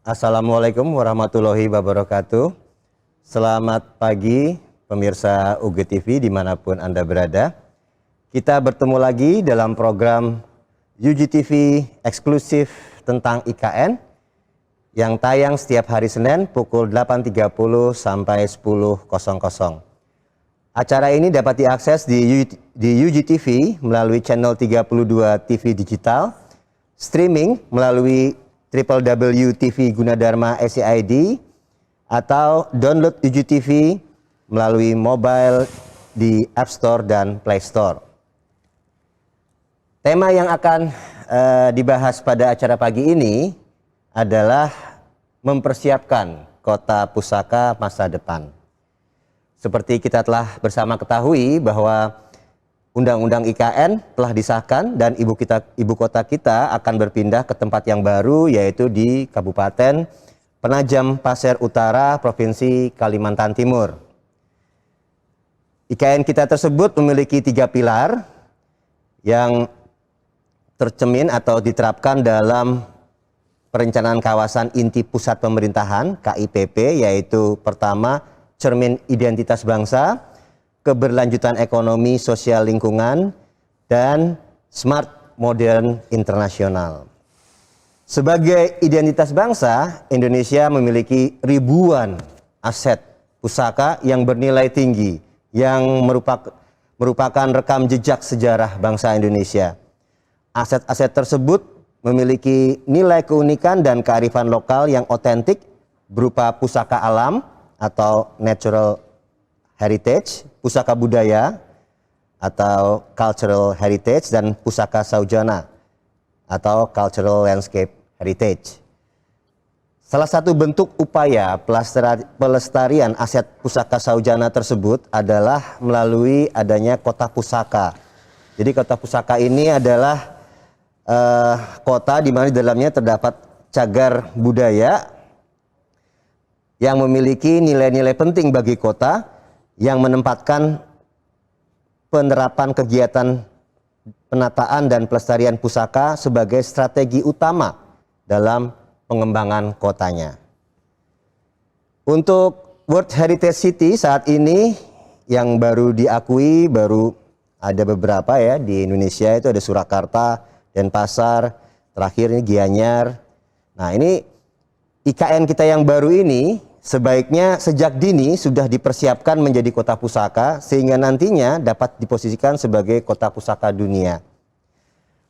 Assalamualaikum warahmatullahi wabarakatuh. Selamat pagi pemirsa UG TV dimanapun Anda berada. Kita bertemu lagi dalam program UGTV eksklusif tentang IKN yang tayang setiap hari Senin pukul 8.30 sampai 10.00. Acara ini dapat diakses di UGTV melalui channel 32 TV digital, streaming melalui www.tv Gunadarma SCID, atau download UGTV melalui mobile di App Store dan Play Store. Tema yang akan dibahas pada acara pagi ini adalah mempersiapkan kota pusaka masa depan. Seperti kita telah bersama ketahui bahwa Undang-Undang IKN telah disahkan dan ibu kota kita akan berpindah ke tempat yang baru, yaitu di Kabupaten Penajam Pasir Utara, Provinsi Kalimantan Timur. IKN kita tersebut memiliki 3 pilar yang tercemin atau diterapkan dalam Perencanaan Kawasan Inti Pusat Pemerintahan (KIPP), yaitu pertama, cermin identitas bangsa, keberlanjutan ekonomi, sosial, lingkungan, dan smart, modern, internasional. Sebagai identitas bangsa, Indonesia memiliki ribuan aset pusaka yang bernilai tinggi, yang merupakan rekam jejak sejarah bangsa Indonesia. Aset-aset tersebut memiliki nilai keunikan dan kearifan lokal yang otentik berupa pusaka alam atau natural heritage, pusaka budaya atau cultural heritage, dan pusaka saujana atau cultural landscape heritage. Salah satu bentuk upaya pelestarian aset pusaka saujana tersebut adalah melalui adanya kota pusaka. Jadi kota pusaka ini adalah kota di mana di dalamnya terdapat cagar budaya yang memiliki nilai-nilai penting bagi kota, yang menempatkan penerapan kegiatan penataan dan pelestarian pusaka sebagai strategi utama dalam pengembangan kotanya. Untuk World Heritage City saat ini yang baru diakui, baru ada beberapa ya di Indonesia, itu ada Surakarta, Denpasar, terakhir ini Gianyar. Nah, ini IKN kita yang baru ini sebaiknya sejak dini sudah dipersiapkan menjadi kota pusaka sehingga nantinya dapat diposisikan sebagai kota pusaka dunia.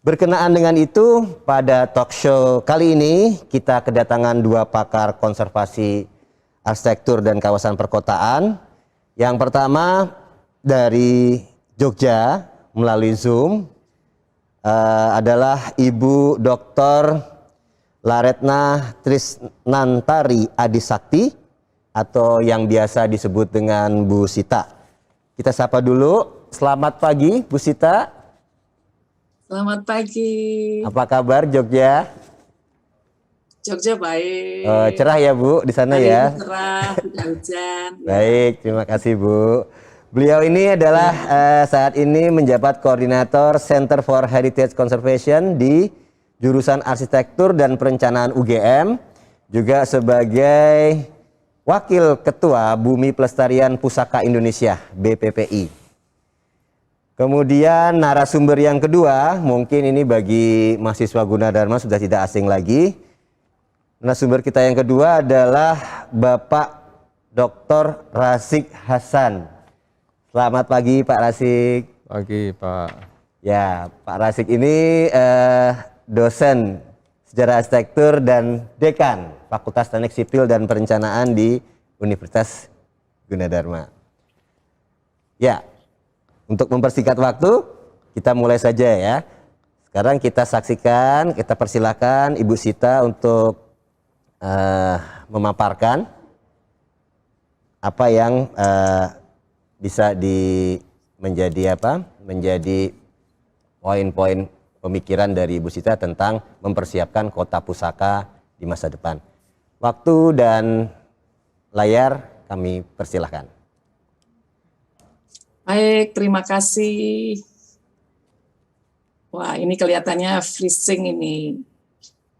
Berkenaan dengan itu, pada talk show kali ini kita kedatangan 2 pakar konservasi arsitektur dan kawasan perkotaan. Yang pertama dari Jogja melalui Zoom adalah Ibu Dr. Laretna Trisnantari Adisakti, atau yang biasa disebut dengan Bu Sita. Kita sapa dulu. Selamat pagi, Bu Sita. Selamat pagi. Apa kabar Jogja? Jogja baik. Cerah ya Bu di sana ya? Cerah, tidak hujan. Baik, terima kasih Bu. Beliau ini adalah saat ini menjabat koordinator Center for Heritage Conservation di jurusan Arsitektur dan Perencanaan UGM, juga sebagai Wakil Ketua Bumi Pelestarian Pusaka Indonesia (BPPI). Kemudian narasumber yang kedua, mungkin ini bagi mahasiswa Gunadarma sudah tidak asing lagi. Narasumber kita yang kedua adalah Bapak Dr. Rasik Hasan. Selamat pagi Pak Rasik. Pagi Pak. Ya, Pak Rasik ini dosen Sejarah Arsitektur dan Dekan Fakultas Teknik Sipil dan Perencanaan di Universitas Gunadarma. Ya, untuk mempersingkat waktu, kita mulai saja ya. Sekarang kita saksikan, kita persilakan Ibu Sita untuk memaparkan apa yang bisa menjadi poin-poin pemikiran dari Ibu Sita tentang mempersiapkan kota pusaka di masa depan. Waktu dan layar kami persilahkan. Baik, terima kasih. Wah, ini kelihatannya freezing ini.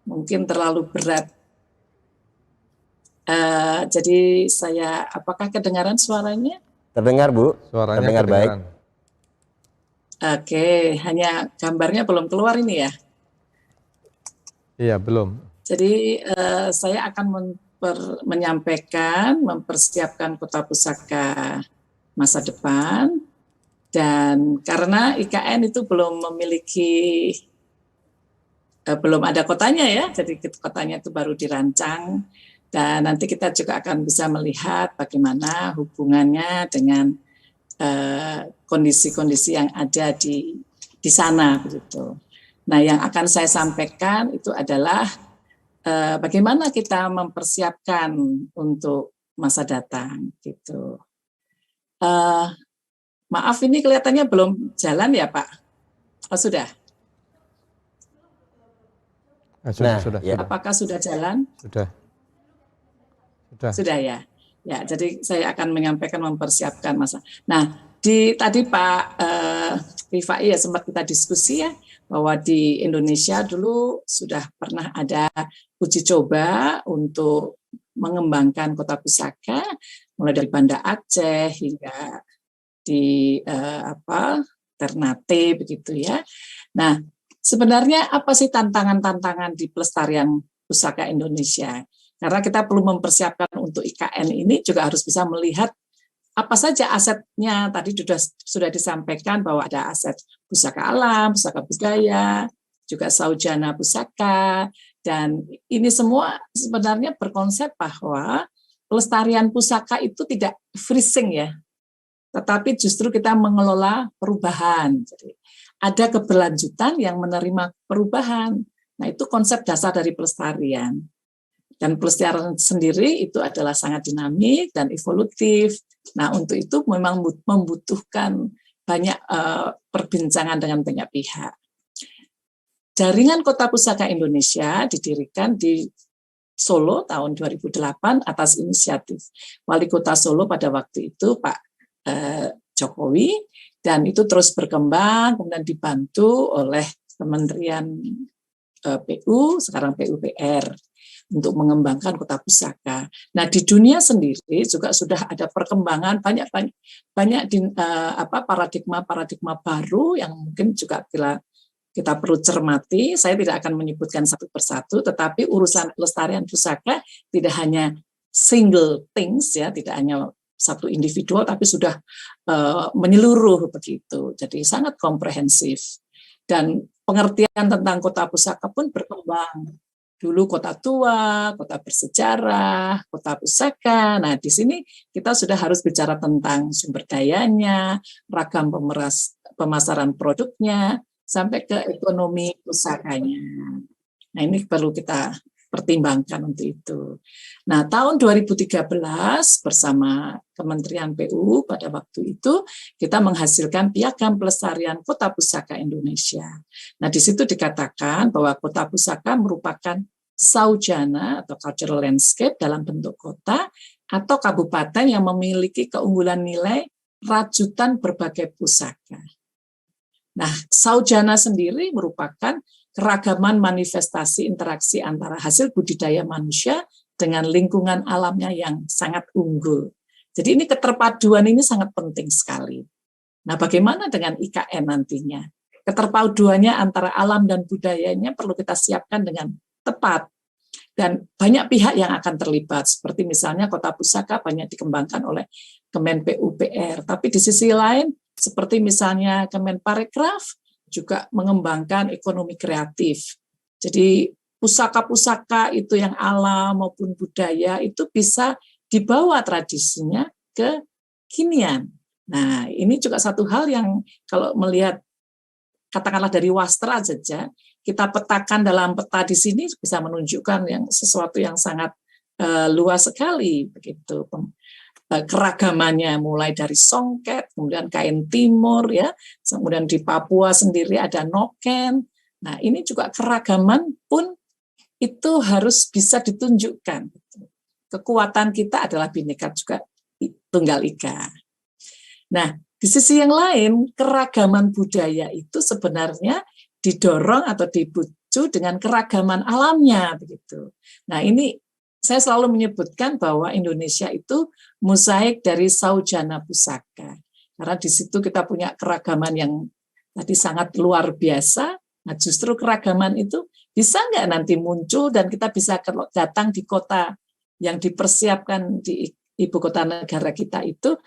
Mungkin terlalu berat. Jadi saya, apakah kedengaran suaranya? Terdengar, Bu? Suaranya Terdengar baik. kedengaran. Oke, hanya gambarnya belum keluar ini ya. Iya, belum. Jadi saya akan menyampaikan, mempersiapkan Kota Pusaka masa depan, dan karena IKN itu belum memiliki, belum ada kotanya ya, jadi kotanya itu baru dirancang, dan nanti kita juga akan bisa melihat bagaimana hubungannya dengan kondisi-kondisi yang ada di sana begitu. Nah, yang akan saya sampaikan itu adalah bagaimana kita mempersiapkan untuk masa datang gitu. Maaf, ini kelihatannya belum jalan ya, Pak? Oh, sudah. Sudah. Apakah sudah jalan? Sudah ya. Ya, jadi saya akan menyampaikan mempersiapkan masa. Nah, tadi Pak Rifai ya sempat kita diskusi ya, bahwa di Indonesia dulu sudah pernah ada uji coba untuk mengembangkan Kota Pusaka, mulai dari Banda Aceh hingga di Ternate begitu ya. Nah, sebenarnya apa sih tantangan-tantangan di pelestarian pusaka Indonesia? Karena kita perlu mempersiapkan untuk IKN ini juga harus bisa melihat apa saja asetnya. Tadi sudah disampaikan bahwa ada aset pusaka alam, pusaka budaya, juga saujana pusaka, dan ini semua sebenarnya berkonsep bahwa pelestarian pusaka itu tidak freezing ya, tetapi justru kita mengelola perubahan. Jadi ada keberlanjutan yang menerima perubahan. Nah, itu konsep dasar dari pelestarian. Dan pelestarian sendiri itu adalah sangat dinamik dan evolutif. Nah, untuk itu memang membutuhkan banyak perbincangan dengan banyak pihak. Jaringan Kota Pusaka Indonesia didirikan di Solo tahun 2008 atas inisiatif Wali Kota Solo pada waktu itu Pak Jokowi, dan itu terus berkembang, kemudian dibantu oleh Kementerian PU, sekarang PUPR, untuk mengembangkan Kota Pusaka. Nah, di dunia sendiri juga sudah ada perkembangan banyak paradigma baru yang mungkin juga kita perlu cermati. Saya tidak akan menyebutkan satu persatu, tetapi urusan pelestarian pusaka tidak hanya single things ya, tidak hanya satu individual, tapi sudah menyeluruh begitu. Jadi sangat komprehensif. Dan pengertian tentang Kota Pusaka pun berkembang. Dulu kota tua, kota bersejarah, kota pusaka. Nah, di sini kita sudah harus bicara tentang sumber dayanya, ragam pemasaran produknya, sampai ke ekonomi pusakanya. Nah, ini perlu kita pertimbangkan untuk itu. Nah, tahun 2013 bersama Kementerian PU pada waktu itu kita menghasilkan Piagam Pelestarian Kota Pusaka Indonesia. Nah, di situ dikatakan bahwa Kota Pusaka merupakan saujana atau cultural landscape dalam bentuk kota atau kabupaten yang memiliki keunggulan nilai rajutan berbagai pusaka. Nah, saujana sendiri merupakan keragaman manifestasi interaksi antara hasil budidaya manusia dengan lingkungan alamnya yang sangat unggul. Jadi ini keterpaduan ini sangat penting sekali. Nah, bagaimana dengan IKN nantinya? Keterpaduannya antara alam dan budayanya perlu kita siapkan dengan tepat. Dan banyak pihak yang akan terlibat, seperti misalnya Kota Pusaka banyak dikembangkan oleh Kemen PUPR. Tapi di sisi lain, seperti misalnya Kemenparekraf, juga mengembangkan ekonomi kreatif. Jadi pusaka-pusaka itu yang alam maupun budaya itu bisa dibawa tradisinya ke kinian. Nah, ini juga satu hal yang kalau melihat katakanlah dari wastra saja, kita petakan dalam peta di sini bisa menunjukkan yang sesuatu yang sangat luas sekali begitu. Keragamannya mulai dari songket, kemudian kain timur ya, kemudian di Papua sendiri ada noken. Nah, ini juga keragaman pun itu harus bisa ditunjukkan. Kekuatan kita adalah Bhinneka juga Tunggal Ika. Nah, di sisi yang lain, keragaman budaya itu sebenarnya didorong atau dibucu dengan keragaman alamnya begitu. Nah, ini saya selalu menyebutkan bahwa Indonesia itu mozaik dari Saujana Pusaka. Karena di situ kita punya keragaman yang tadi sangat luar biasa. Nah, justru keragaman itu bisa nggak nanti muncul dan kita bisa datang di kota yang dipersiapkan di ibu kota negara kita itu,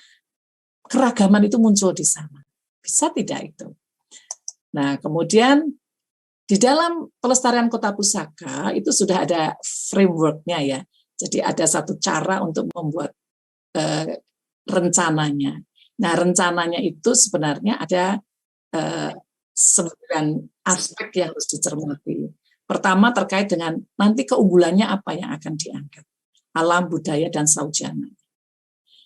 keragaman itu muncul di sana. Bisa tidak itu? Nah, kemudian di dalam pelestarian kota pusaka itu sudah ada framework-nya ya. Jadi ada satu cara untuk membuat rencananya. Nah, rencananya itu sebenarnya ada 9 aspek yang harus dicermati. Pertama terkait dengan nanti keunggulannya apa yang akan diangkat. Alam, budaya, dan saujana.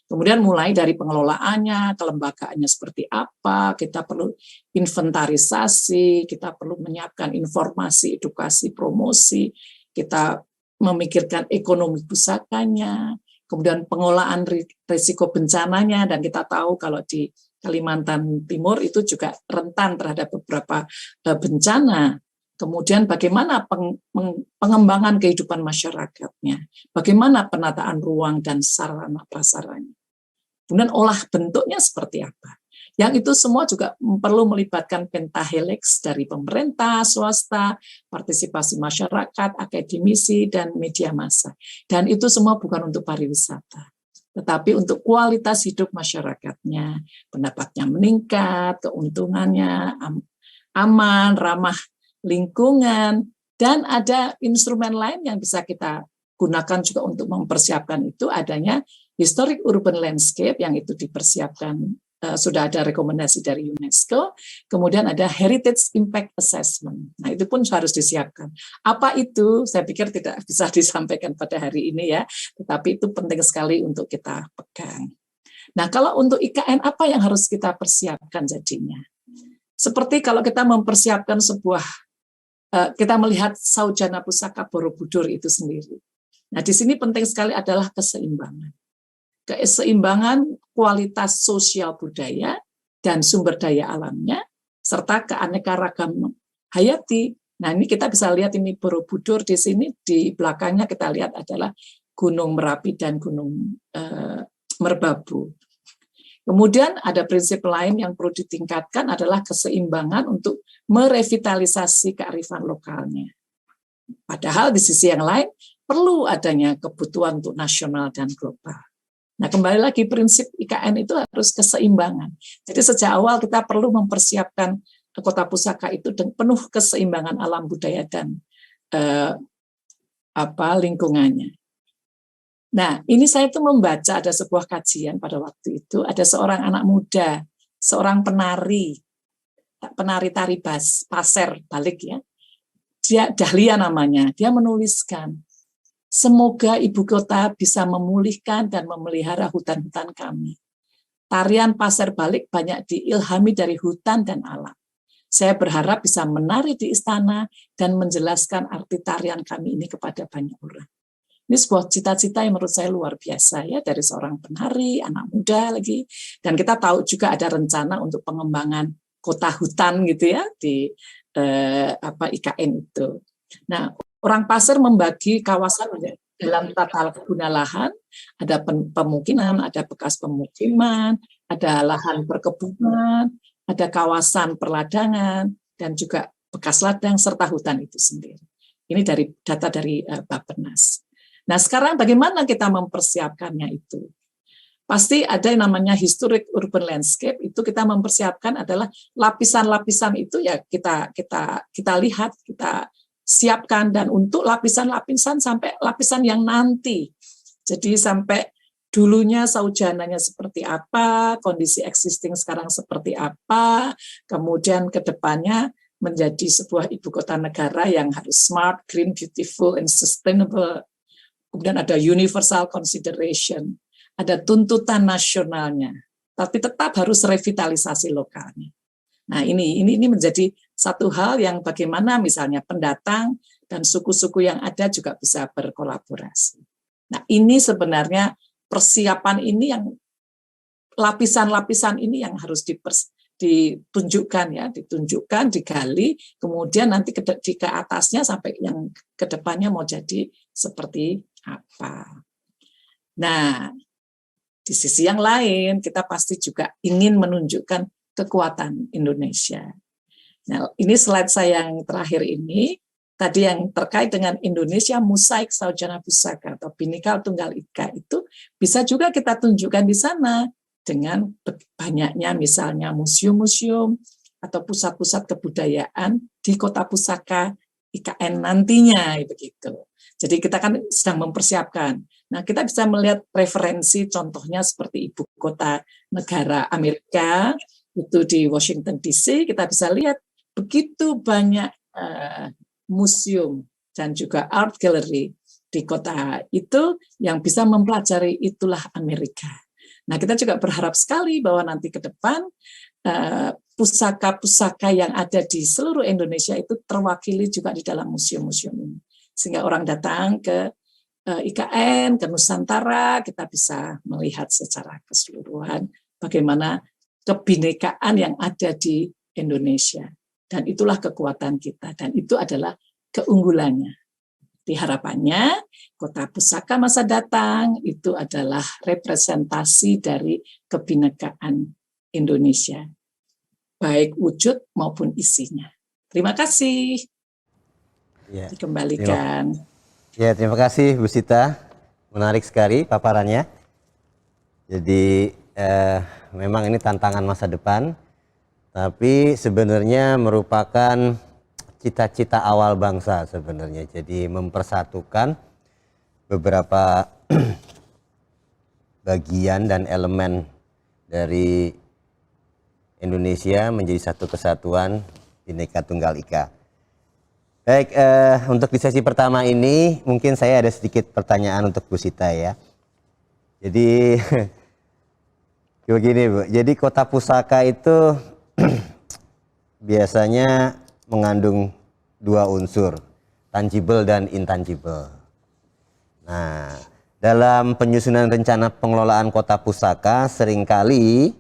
Kemudian mulai dari pengelolaannya, kelembagaannya seperti apa, kita perlu inventarisasi, kita perlu menyiapkan informasi, edukasi, promosi, kita memikirkan ekonomi pusakanya, kemudian pengolahan risiko bencananya, dan kita tahu kalau di Kalimantan Timur itu juga rentan terhadap beberapa bencana. Kemudian bagaimana pengembangan kehidupan masyarakatnya, bagaimana penataan ruang dan sarana prasaranya. Kemudian olah bentuknya seperti apa. Yang itu semua juga perlu melibatkan pentahelix dari pemerintah, swasta, partisipasi masyarakat, akademisi, dan media massa. Dan itu semua bukan untuk pariwisata, tetapi untuk kualitas hidup masyarakatnya, pendapatnya meningkat, keuntungannya aman, ramah lingkungan, dan ada instrumen lain yang bisa kita gunakan juga untuk mempersiapkan itu, adanya historic urban landscape yang itu dipersiapkan, sudah ada rekomendasi dari UNESCO, kemudian ada heritage impact assessment. Nah, itu pun harus disiapkan. Apa itu? Saya pikir tidak bisa disampaikan pada hari ini ya, tetapi itu penting sekali untuk kita pegang. Nah, kalau untuk IKN apa yang harus kita persiapkan jadinya? Seperti kalau kita mempersiapkan sebuah kita melihat Saujana Pusaka Borobudur itu sendiri. Nah, di sini penting sekali adalah keseimbangan. Keseimbangan kualitas sosial budaya dan sumber daya alamnya, serta keanekaragaman hayati. Nah, ini kita bisa lihat ini Borobudur di sini, di belakangnya kita lihat adalah Gunung Merapi dan Gunung Merbabu. Kemudian ada prinsip lain yang perlu ditingkatkan adalah keseimbangan untuk merevitalisasi kearifan lokalnya. Padahal di sisi yang lain perlu adanya kebutuhan untuk nasional dan global. Nah, kembali lagi prinsip IKN itu harus keseimbangan. Jadi sejak awal kita perlu mempersiapkan kota pusaka itu dengan penuh keseimbangan alam budaya dan lingkungannya. Nah, ini saya tuh membaca ada sebuah kajian pada waktu itu, ada seorang anak muda, seorang penari tari pasir balik ya. Dia Dahlia namanya, dia menuliskan, semoga ibu kota bisa memulihkan dan memelihara hutan-hutan kami. Tarian pasir balik banyak diilhami dari hutan dan alam. Saya berharap bisa menari di istana dan menjelaskan arti tarian kami ini kepada banyak orang. Ini sebuah cita-cita yang menurut saya luar biasa ya, dari seorang penari, anak muda lagi. Dan kita tahu juga ada rencana untuk pengembangan kota hutan gitu ya di IKN itu. Nah, orang Pasir membagi kawasan dalam tata guna lahan, ada pemukiman, ada bekas pemukiman, ada lahan perkebunan, ada kawasan perladangan, dan juga bekas ladang serta hutan itu sendiri. Ini dari data dari Bappenas. Nah, sekarang bagaimana kita mempersiapkannya itu? Pasti ada yang namanya historic urban landscape, itu kita mempersiapkan adalah lapisan-lapisan itu ya kita lihat, kita siapkan, dan untuk lapisan-lapisan sampai lapisan yang nanti. Jadi sampai dulunya saujananya seperti apa, kondisi existing sekarang seperti apa, kemudian ke depannya menjadi sebuah ibu kota negara yang harus smart, green, beautiful, and sustainable. Kemudian ada universal consideration, ada tuntutan nasionalnya, tapi tetap harus revitalisasi lokalnya. Nah, ini menjadi satu hal yang bagaimana misalnya pendatang dan suku-suku yang ada juga bisa berkolaborasi. Nah, ini sebenarnya persiapan ini yang lapisan-lapisan ini yang harus ditunjukkan ya, digali, kemudian nanti ke atasnya sampai yang ke depannya mau jadi seperti apa. Nah, di sisi yang lain kita pasti juga ingin menunjukkan kekuatan Indonesia. Nah, ini slide saya yang terakhir ini, tadi yang terkait dengan Indonesia Mosaik Sarjana Pusaka atau Bhinneka Tunggal Ika itu bisa juga kita tunjukkan di sana dengan banyaknya misalnya museum-museum atau pusat-pusat kebudayaan di kota pusaka IKN nantinya begitu. Jadi kita kan sedang mempersiapkan. Nah, kita bisa melihat referensi contohnya seperti ibu kota negara Amerika itu di Washington DC, kita bisa lihat begitu banyak museum dan juga art gallery di kota itu yang bisa mempelajari itulah Amerika. Nah, kita juga berharap sekali bahwa nanti ke depan pusaka-pusaka yang ada di seluruh Indonesia itu terwakili juga di dalam museum-museum ini. Sehingga orang datang ke IKN, ke Nusantara, kita bisa melihat secara keseluruhan bagaimana kebinekaan yang ada di Indonesia. Dan itulah kekuatan kita, dan itu adalah keunggulannya. Harapannya kota pusaka masa datang itu adalah representasi dari kebinekaan Indonesia, baik wujud maupun isinya. Terima kasih. Ya, Dikembalikan. terima kasih Bu Sita, menarik sekali paparannya. Jadi memang ini tantangan masa depan, tapi sebenarnya merupakan cita-cita awal bangsa sebenarnya. Jadi mempersatukan beberapa bagian dan elemen dari Indonesia menjadi satu kesatuan Bhinneka Tunggal Ika. Baik, untuk di sesi pertama ini mungkin saya ada sedikit pertanyaan untuk Bu Sita ya. Jadi begini Bu, jadi kota pusaka itu biasanya mengandung dua unsur, tangible dan intangible. Nah, dalam penyusunan rencana pengelolaan kota pusaka seringkali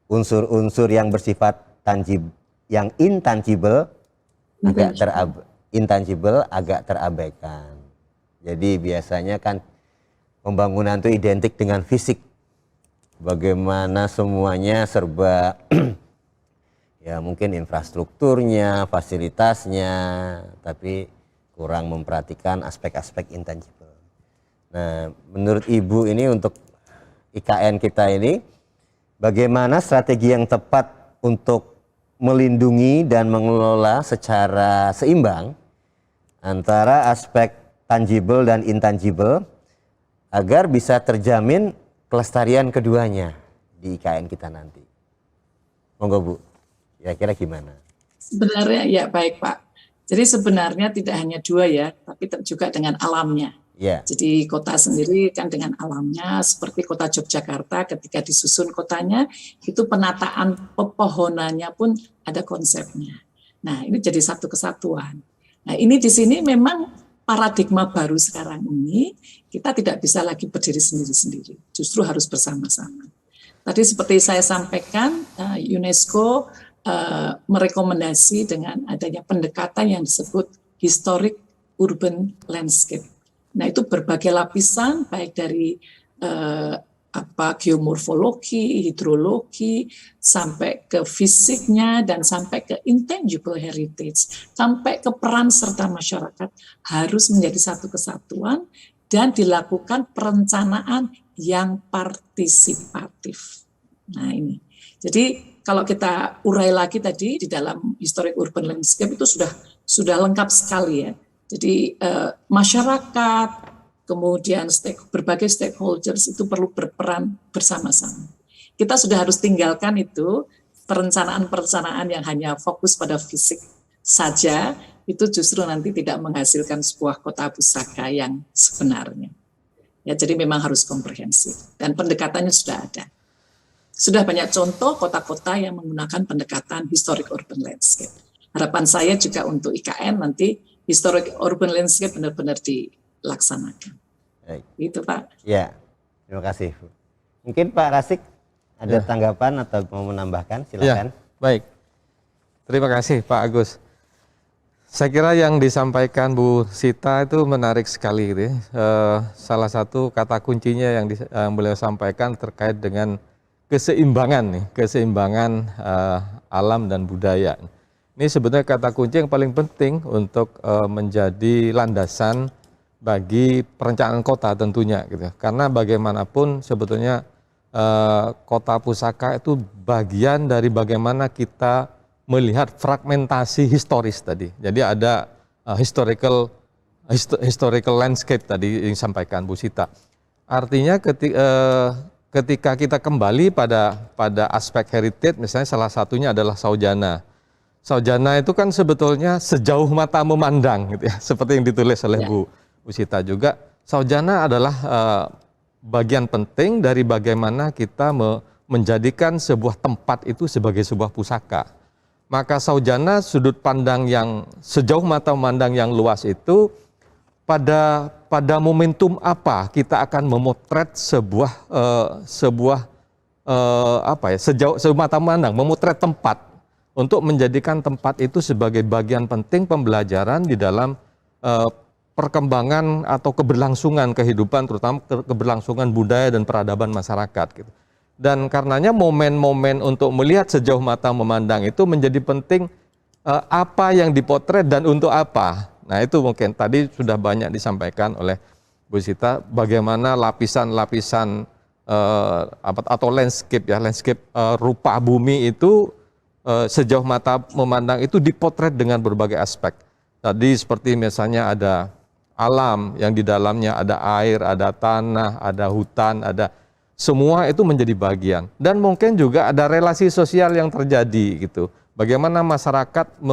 unsur-unsur yang bersifat tangible, yang intangible agak terabaikan. Jadi biasanya kan pembangunan itu identik dengan fisik. Bagaimana semuanya serba ya mungkin infrastrukturnya, fasilitasnya, tapi kurang memperhatikan aspek-aspek intangible. Nah, menurut Ibu ini untuk IKN kita ini, bagaimana strategi yang tepat untuk melindungi dan mengelola secara seimbang antara aspek tangible dan intangible agar bisa terjamin kelestarian keduanya di IKN kita nanti. Monggo Bu, kira-kira gimana? Sebenarnya ya baik Pak. Jadi sebenarnya tidak hanya dua ya, tapi juga dengan alamnya. Ya. Jadi kota sendiri kan dengan alamnya, seperti kota Yogyakarta ketika disusun kotanya, itu penataan pepohonannya pun ada konsepnya. Nah ini jadi satu kesatuan. Nah ini di sini memang paradigma baru sekarang ini, kita tidak bisa lagi berdiri sendiri-sendiri, justru harus bersama-sama. Tadi seperti saya sampaikan, UNESCO merekomendasi dengan adanya pendekatan yang disebut historic urban landscape. Nah itu berbagai lapisan, baik dari geomorfologi, hidrologi, sampai ke fisiknya, dan sampai ke intangible heritage, sampai ke peran serta masyarakat harus menjadi satu kesatuan dan dilakukan perencanaan yang partisipatif. Nah ini, jadi kalau kita urai lagi tadi di dalam historic urban landscape itu sudah lengkap sekali ya. Jadi masyarakat, kemudian berbagai stakeholders itu perlu berperan bersama-sama. Kita sudah harus tinggalkan itu perencanaan-perencanaan yang hanya fokus pada fisik saja, itu justru nanti tidak menghasilkan sebuah kota pusaka yang sebenarnya. Ya, jadi memang harus komprehensif dan pendekatannya sudah ada. Sudah banyak contoh kota-kota yang menggunakan pendekatan historic urban landscape. Harapan saya juga untuk IKN nanti historic urban landscape benar-benar dilaksanakan. Baik. Itu Pak. Ya, terima kasih. Mungkin Pak Rasik ada tanggapan atau mau menambahkan, silakan. Ya, baik. Terima kasih Pak Agus. Saya kira yang disampaikan Bu Sita itu menarik sekali gitu ya. Salah satu kata kuncinya yang beliau sampaikan terkait dengan keseimbangan nih, keseimbangan alam dan budaya. Ini sebenarnya kata kunci yang paling penting untuk menjadi landasan bagi perencanaan kota tentunya gitu. Karena bagaimanapun sebetulnya kota pusaka itu bagian dari bagaimana kita melihat fragmentasi historis tadi. Jadi ada historical landscape tadi yang disampaikan Bu Sita. Artinya ketika kita kembali pada aspek heritage, misalnya salah satunya adalah Saujana. Saujana itu kan sebetulnya sejauh mata memandang, gitu ya, seperti yang ditulis oleh Bu Sita juga. Saujana adalah bagian penting dari bagaimana kita menjadikan sebuah tempat itu sebagai sebuah pusaka. Maka Saujana, sudut pandang yang sejauh mata memandang yang luas itu, pada momentum apa kita akan memotret sebuah sejauh mata memandang, memotret tempat untuk menjadikan tempat itu sebagai bagian penting pembelajaran di dalam perkembangan atau keberlangsungan kehidupan, terutama keberlangsungan budaya dan peradaban masyarakat gitu. Dan karenanya momen-momen untuk melihat sejauh mata memandang itu menjadi penting, apa yang dipotret dan untuk apa. Nah itu mungkin tadi sudah banyak disampaikan oleh Bu Sita, bagaimana lapisan-lapisan atau landscape rupa bumi itu sejauh mata memandang itu dipotret dengan berbagai aspek. Tadi seperti misalnya ada alam yang di dalamnya ada air, ada tanah, ada hutan, ada semua itu menjadi bagian. Dan mungkin juga ada relasi sosial yang terjadi gitu. Bagaimana masyarakat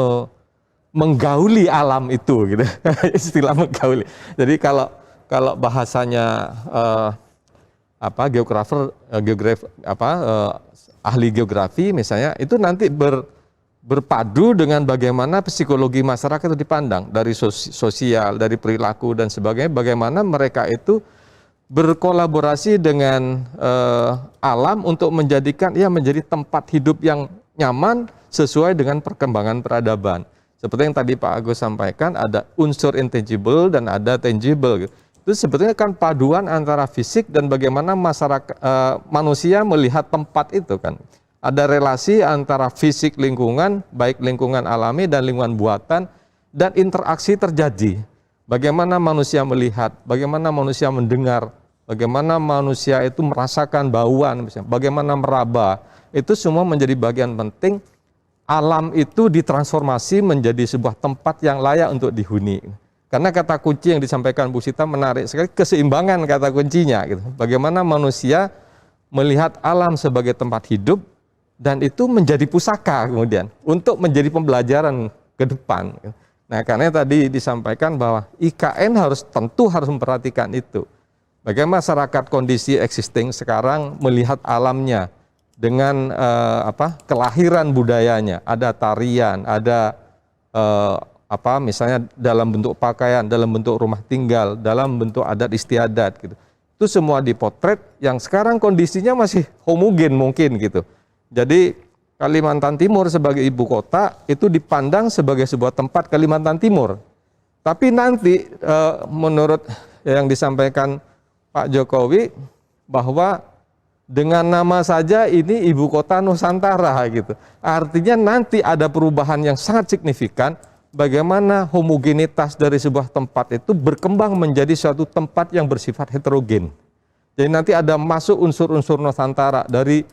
menggauli alam itu gitu. Istilah menggauli. Jadi kalau bahasanya ahli geografi misalnya itu nanti berpadu dengan bagaimana psikologi masyarakat itu dipandang dari sosial, dari perilaku dan sebagainya, bagaimana mereka itu berkolaborasi dengan alam untuk menjadikan menjadi tempat hidup yang nyaman sesuai dengan perkembangan peradaban. Seperti yang tadi Pak Agus sampaikan, ada unsur intangible dan ada tangible. Itu sebetulnya kan paduan antara fisik dan bagaimana manusia melihat tempat itu kan. Ada relasi antara fisik lingkungan, baik lingkungan alami dan lingkungan buatan, dan interaksi terjadi. Bagaimana manusia melihat, bagaimana manusia mendengar, bagaimana manusia itu merasakan bauan, misalnya, bagaimana meraba, itu semua menjadi bagian penting. Alam itu ditransformasi menjadi sebuah tempat yang layak untuk dihuni. Karena kata kunci yang disampaikan Bu Sita menarik sekali, keseimbangan kata kuncinya. Gitu. Bagaimana manusia melihat alam sebagai tempat hidup, dan itu menjadi pusaka kemudian, untuk menjadi pembelajaran ke depan. Nah, karena tadi disampaikan bahwa IKN tentu harus memperhatikan itu. Bagaimana masyarakat kondisi existing sekarang melihat alamnya dengan kelahiran budayanya, ada tarian, ada misalnya dalam bentuk pakaian, dalam bentuk rumah tinggal, dalam bentuk adat istiadat gitu. Itu semua dipotret yang sekarang kondisinya masih homogen mungkin gitu. Jadi Kalimantan Timur sebagai ibu kota itu dipandang sebagai sebuah tempat Kalimantan Timur. Tapi nanti menurut yang disampaikan Pak Jokowi bahwa dengan nama saja ini ibu kota Nusantara gitu. Artinya nanti ada perubahan yang sangat signifikan bagaimana homogenitas dari sebuah tempat itu berkembang menjadi suatu tempat yang bersifat heterogen. Jadi nanti ada masuk unsur-unsur Nusantara dari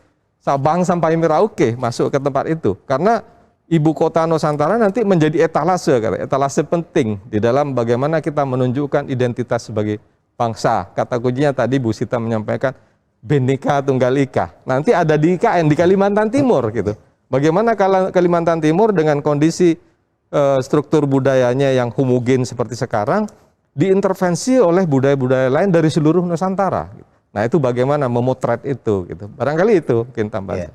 Sabang sampai Merauke masuk ke tempat itu. Karena ibu kota Nusantara nanti menjadi etalase penting di dalam bagaimana kita menunjukkan identitas sebagai bangsa. Kata kuncinya tadi Bu Sita menyampaikan Bhinneka Tunggal Ika. Nanti ada di IKN di Kalimantan Timur gitu. Bagaimana Kalimantan Timur dengan kondisi struktur budayanya yang homogen seperti sekarang diintervensi oleh budaya-budaya lain dari seluruh Nusantara. Nah itu bagaimana memotret itu gitu. Barangkali itu mungkin tambahan. Ya.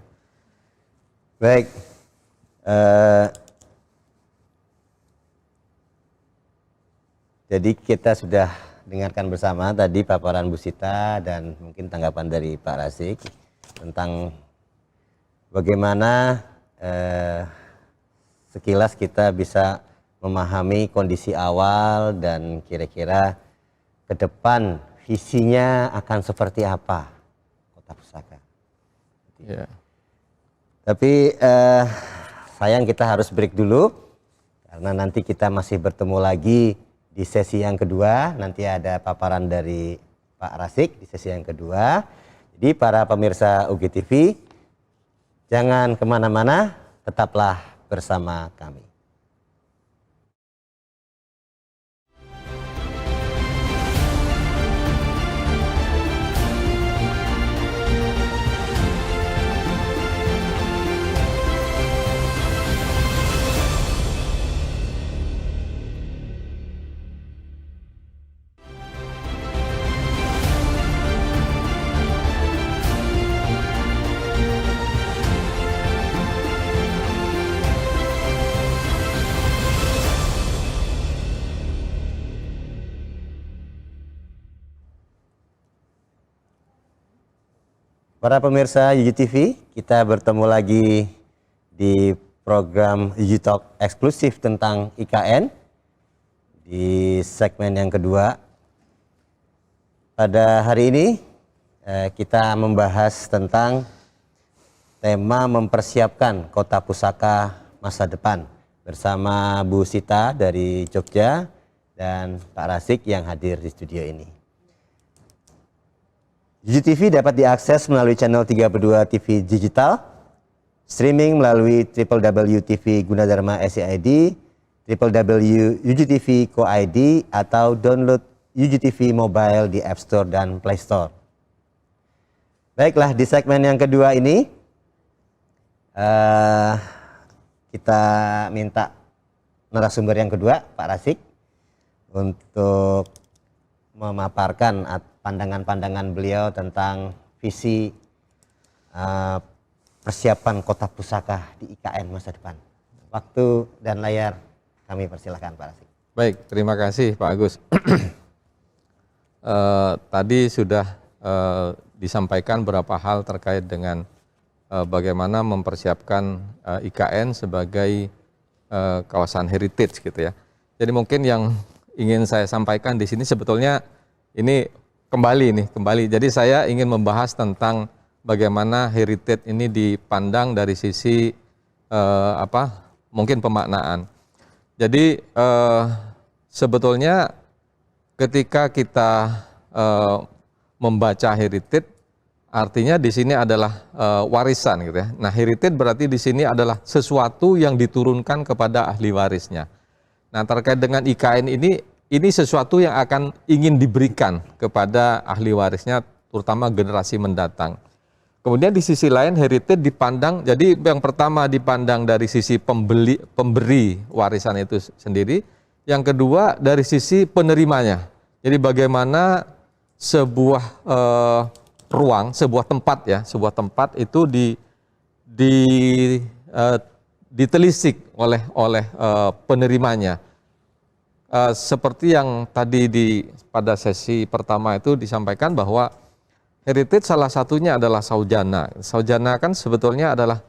Baik. Jadi kita sudah dengarkan bersama tadi paparan Bu Sita dan mungkin tanggapan dari Pak Rasik tentang bagaimana sekilas kita bisa memahami kondisi awal dan kira-kira ke depan visinya akan seperti apa Kota Pusaka. Ya. Tapi sayang kita harus break dulu karena nanti kita masih bertemu lagi di sesi yang kedua. Nanti ada paparan dari Pak Rasik di sesi yang kedua. Jadi para pemirsa UGTV jangan kemana-mana, tetaplah bersama kami. Para pemirsa UGTV, kita bertemu lagi di program UG Talk eksklusif tentang IKN di segmen yang kedua. Pada hari ini kita membahas tentang tema mempersiapkan Kota Pusaka masa depan bersama Bu Sita dari Jogja dan Pak Rasik yang hadir di studio ini. UGTV dapat diakses melalui channel 32 TV digital, streaming melalui www.tv-gunadarma SCID, www.ugtv.co.id atau download UGTV Mobile di App Store dan Play Store. Baiklah, di segmen yang kedua ini kita minta narasumber yang kedua, Pak Rasik, untuk memaparkan pandangan-pandangan beliau tentang visi persiapan Kota Pusaka di IKN masa depan. Waktu dan layar kami persilahkan Pak Rasik. Baik, terima kasih Pak Agus. Tadi sudah disampaikan beberapa hal terkait dengan bagaimana mempersiapkan IKN sebagai kawasan heritage gitu ya. Jadi mungkin yang ingin saya sampaikan di sini sebetulnya ini kembali. Jadi saya ingin membahas tentang bagaimana heritage ini dipandang dari sisi mungkin pemaknaan. Jadi sebetulnya ketika kita membaca heritage, artinya di sini adalah warisan gitu ya. Nah, heritage berarti di sini adalah sesuatu yang diturunkan kepada ahli warisnya. Nah, terkait dengan IKN ini sesuatu yang akan ingin diberikan kepada ahli warisnya, terutama generasi mendatang. Kemudian di sisi lain heritage dipandang, jadi yang pertama dipandang dari sisi pemberi warisan itu sendiri, yang kedua dari sisi penerimanya. Jadi bagaimana sebuah ruang, sebuah tempat itu ditelisik oleh penerimanya. Seperti yang tadi pada sesi pertama itu disampaikan bahwa heritage salah satunya adalah saujana. Saujana kan sebetulnya adalah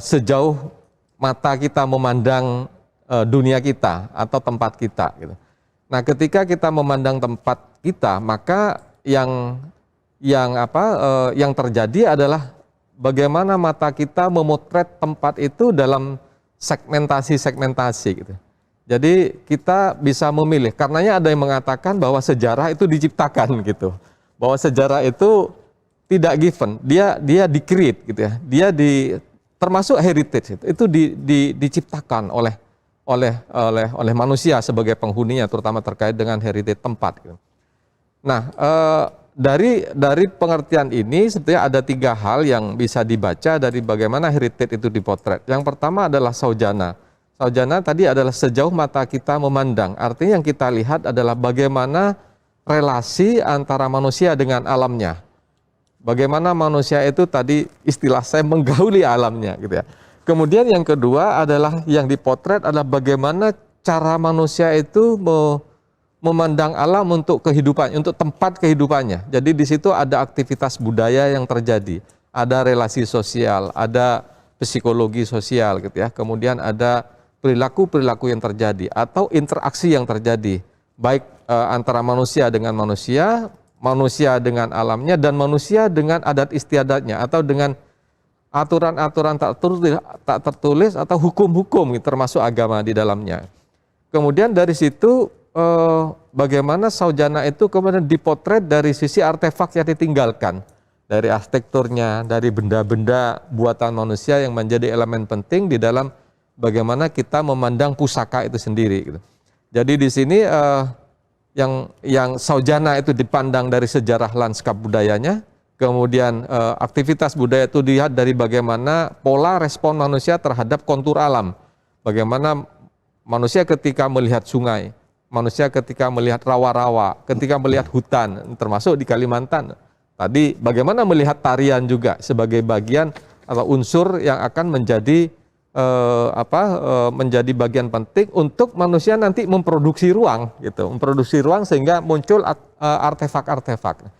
sejauh mata kita memandang dunia kita atau tempat kita gitu. Nah, ketika kita memandang tempat kita, maka yang terjadi adalah bagaimana mata kita memotret tempat itu dalam segmentasi gitu. Jadi kita bisa memilih, karenanya ada yang mengatakan bahwa sejarah itu diciptakan gitu. Bahwa sejarah itu tidak given, dia di-create gitu ya. Termasuk heritage itu diciptakan oleh manusia sebagai penghuninya, terutama terkait dengan heritage tempat gitu. Nah, dari pengertian ini sebetulnya ada 3 hal yang bisa dibaca dari bagaimana heritage itu dipotret. Yang pertama adalah saujana. Saujana tadi adalah sejauh mata kita memandang. Artinya yang kita lihat adalah bagaimana relasi antara manusia dengan alamnya. Bagaimana manusia itu tadi istilah saya menggauli alamnya gitu ya. Kemudian yang kedua adalah yang dipotret adalah bagaimana cara manusia itu memandang alam untuk kehidupan, untuk tempat kehidupannya. Jadi di situ ada aktivitas budaya yang terjadi, ada relasi sosial, ada psikologi sosial gitu ya. Kemudian ada perilaku-perilaku yang terjadi atau interaksi yang terjadi baik antara manusia dengan manusia, manusia dengan alamnya, dan manusia dengan adat istiadatnya atau dengan aturan-aturan tak tertulis atau hukum-hukum termasuk agama di dalamnya. Kemudian dari situ bagaimana saujana itu kemudian dipotret dari sisi artefak yang ditinggalkan, dari arsitekturnya, dari benda-benda buatan manusia yang menjadi elemen penting di dalam bagaimana kita memandang pusaka itu sendiri. Gitu. Jadi di sini yang saujana itu dipandang dari sejarah lanskap budayanya, kemudian aktivitas budaya itu dilihat dari bagaimana pola respon manusia terhadap kontur alam, bagaimana manusia ketika melihat sungai, manusia ketika melihat rawa-rawa, ketika melihat hutan, termasuk di Kalimantan. Tadi bagaimana melihat tarian juga sebagai bagian atau unsur yang akan menjadi menjadi bagian penting untuk manusia nanti memproduksi ruang, gitu, memproduksi ruang sehingga muncul artefak-artefak.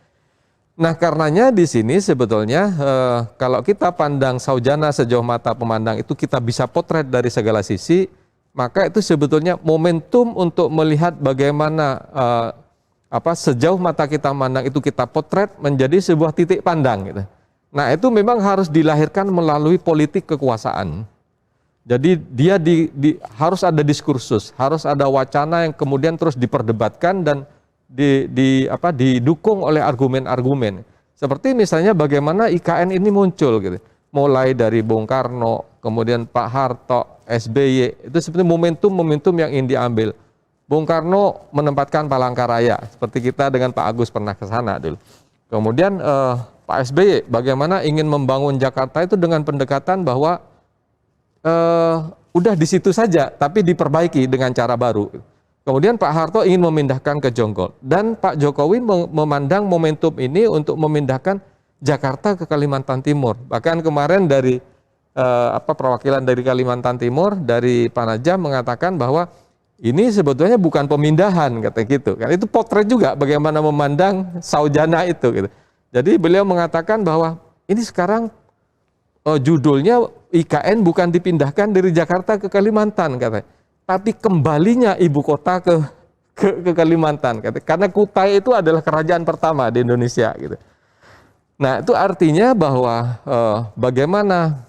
Nah, karenanya di sini sebetulnya kalau kita pandang saujana sejauh mata pemandang itu kita bisa potret dari segala sisi, maka itu sebetulnya momentum untuk melihat bagaimana sejauh mata kita memandang itu kita potret menjadi sebuah titik pandang, gitu. Nah, itu memang harus dilahirkan melalui politik kekuasaan. Jadi dia harus ada diskursus, harus ada wacana yang kemudian terus diperdebatkan dan didukung oleh argumen-argumen. Seperti misalnya bagaimana IKN ini muncul, gitu. Mulai dari Bung Karno, kemudian Pak Harto, SBY, itu seperti momentum-momentum yang ingin diambil. Bung Karno menempatkan Palangkaraya, seperti kita dengan Pak Agus pernah ke sana dulu. Kemudian Pak SBY bagaimana ingin membangun Jakarta itu dengan pendekatan bahwa udah di situ saja, tapi diperbaiki dengan cara baru. Kemudian Pak Harto ingin memindahkan ke Jonggol, dan Pak Jokowi memandang momentum ini untuk memindahkan Jakarta ke Kalimantan Timur. Bahkan kemarin dari perwakilan dari Kalimantan Timur dari Panajam mengatakan bahwa ini sebetulnya bukan pemindahan, kata gitu. Kan itu potret juga bagaimana memandang saujana itu. Gitu. Jadi beliau mengatakan bahwa ini sekarang judulnya IKN bukan dipindahkan dari Jakarta ke Kalimantan, katanya, tapi kembalinya ibu kota ke Kalimantan, katanya, karena Kutai itu adalah kerajaan pertama di Indonesia, gitu. Nah, itu artinya bahwa bagaimana